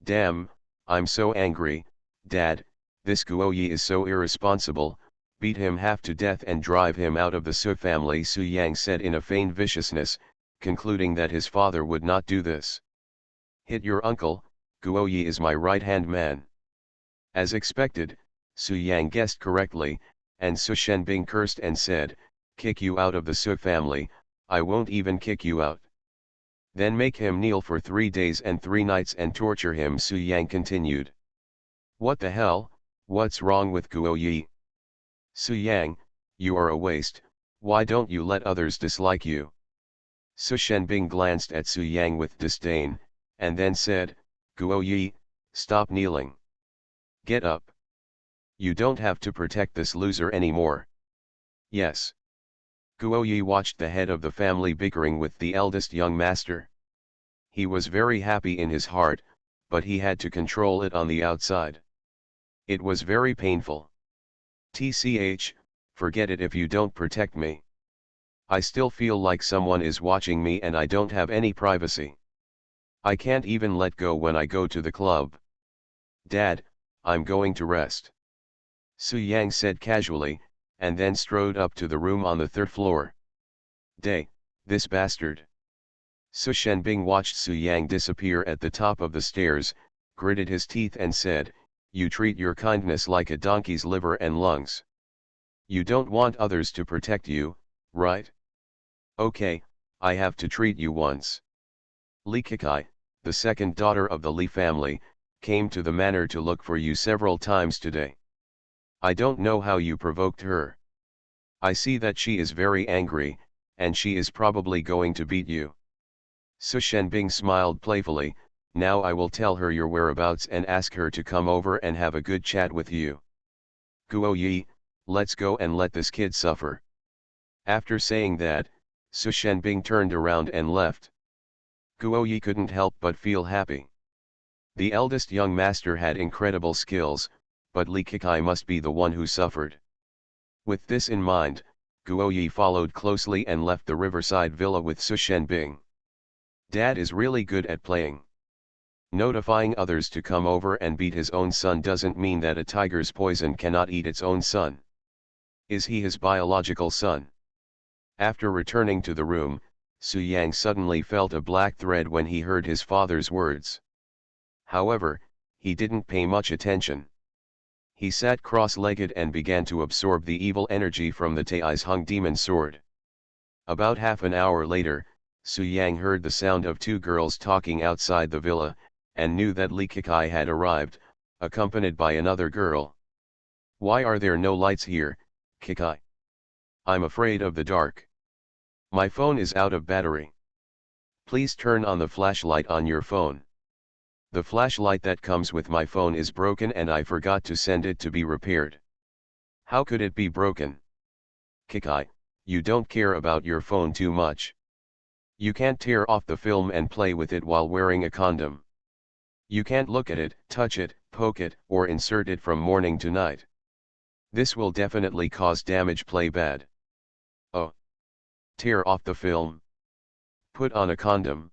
Damn, I'm so angry, Dad, this Guo Yi is so irresponsible, beat him half to death and drive him out of the Su family, Su Yang said in a feigned viciousness, concluding that his father would not do this. Hit your uncle, Guo Yi is my right-hand man. As expected, Su Yang guessed correctly, and Su Shenbing cursed and said, kick you out of the Su family, I won't even kick you out. Then make him kneel for 3 days and 3 nights and torture him, Su Yang continued. What the hell, what's wrong with Guo Yi? Su Yang, you are a waste, why don't you let others dislike you? Su Shenbing glanced at Su Yang with disdain, and then said, Guo Yi, stop kneeling. Get up. You don't have to protect this loser anymore. Yes. Guo Yi watched the head of the family bickering with the eldest young master. He was very happy in his heart, but he had to control it on the outside. It was very painful. TCH, forget it if you don't protect me. I still feel like someone is watching me and I don't have any privacy. I can't even let go when I go to the club. Dad, I'm going to rest. Su Yang said casually, and then strode up to the room on the 3rd floor. This bastard. Su Shenbing watched Su Yang disappear at the top of the stairs, gritted his teeth and said, you treat your kindness like a donkey's liver and lungs. You don't want others to protect you, right? Okay, I have to treat you once. Li Kekai, the second daughter of the Li family, came to the manor to look for you several times today. I don't know how you provoked her. I see that she is very angry, and she is probably going to beat you. Su Shenbing smiled playfully, now I will tell her your whereabouts and ask her to come over and have a good chat with you. Guo Yi, let's go and let this kid suffer. After saying that, Su Shenbing turned around and left. Guo Yi couldn't help but feel happy. The eldest young master had incredible skills, but Li Kekai must be the one who suffered. With this in mind, Guo Yi followed closely and left the riverside villa with Su Shenbing. Dad is really good at playing. Notifying others to come over and beat his own son doesn't mean that a tiger's poison cannot eat its own son. Is he his biological son? After returning to the room, Su Yang suddenly felt a black thread when he heard his father's words. However, he didn't pay much attention. He sat cross-legged and began to absorb the evil energy from the Tai's Hung demon sword. About half an hour later, Su Yang heard the sound of 2 girls talking outside the villa, and knew that Li Kekai had arrived, accompanied by another girl. Why are there no lights here, Kekai? I'm afraid of the dark. My phone is out of battery. Please turn on the flashlight on your phone. The flashlight that comes with my phone is broken and I forgot to send it to be repaired. How could it be broken? Kekai, you don't care about your phone too much. You can't tear off the film and play with it while wearing a condom. You can't look at it, touch it, poke it, or insert it from morning to night. This will definitely cause damage. Play bad. Oh. Tear off the film. Put on a condom.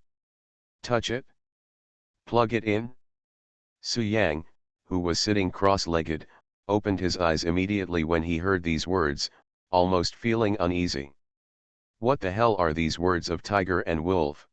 Touch it. Plug it in. Su Yang, who was sitting cross-legged, opened his eyes immediately when he heard these words, almost feeling uneasy. What the hell are these words of tiger and wolf?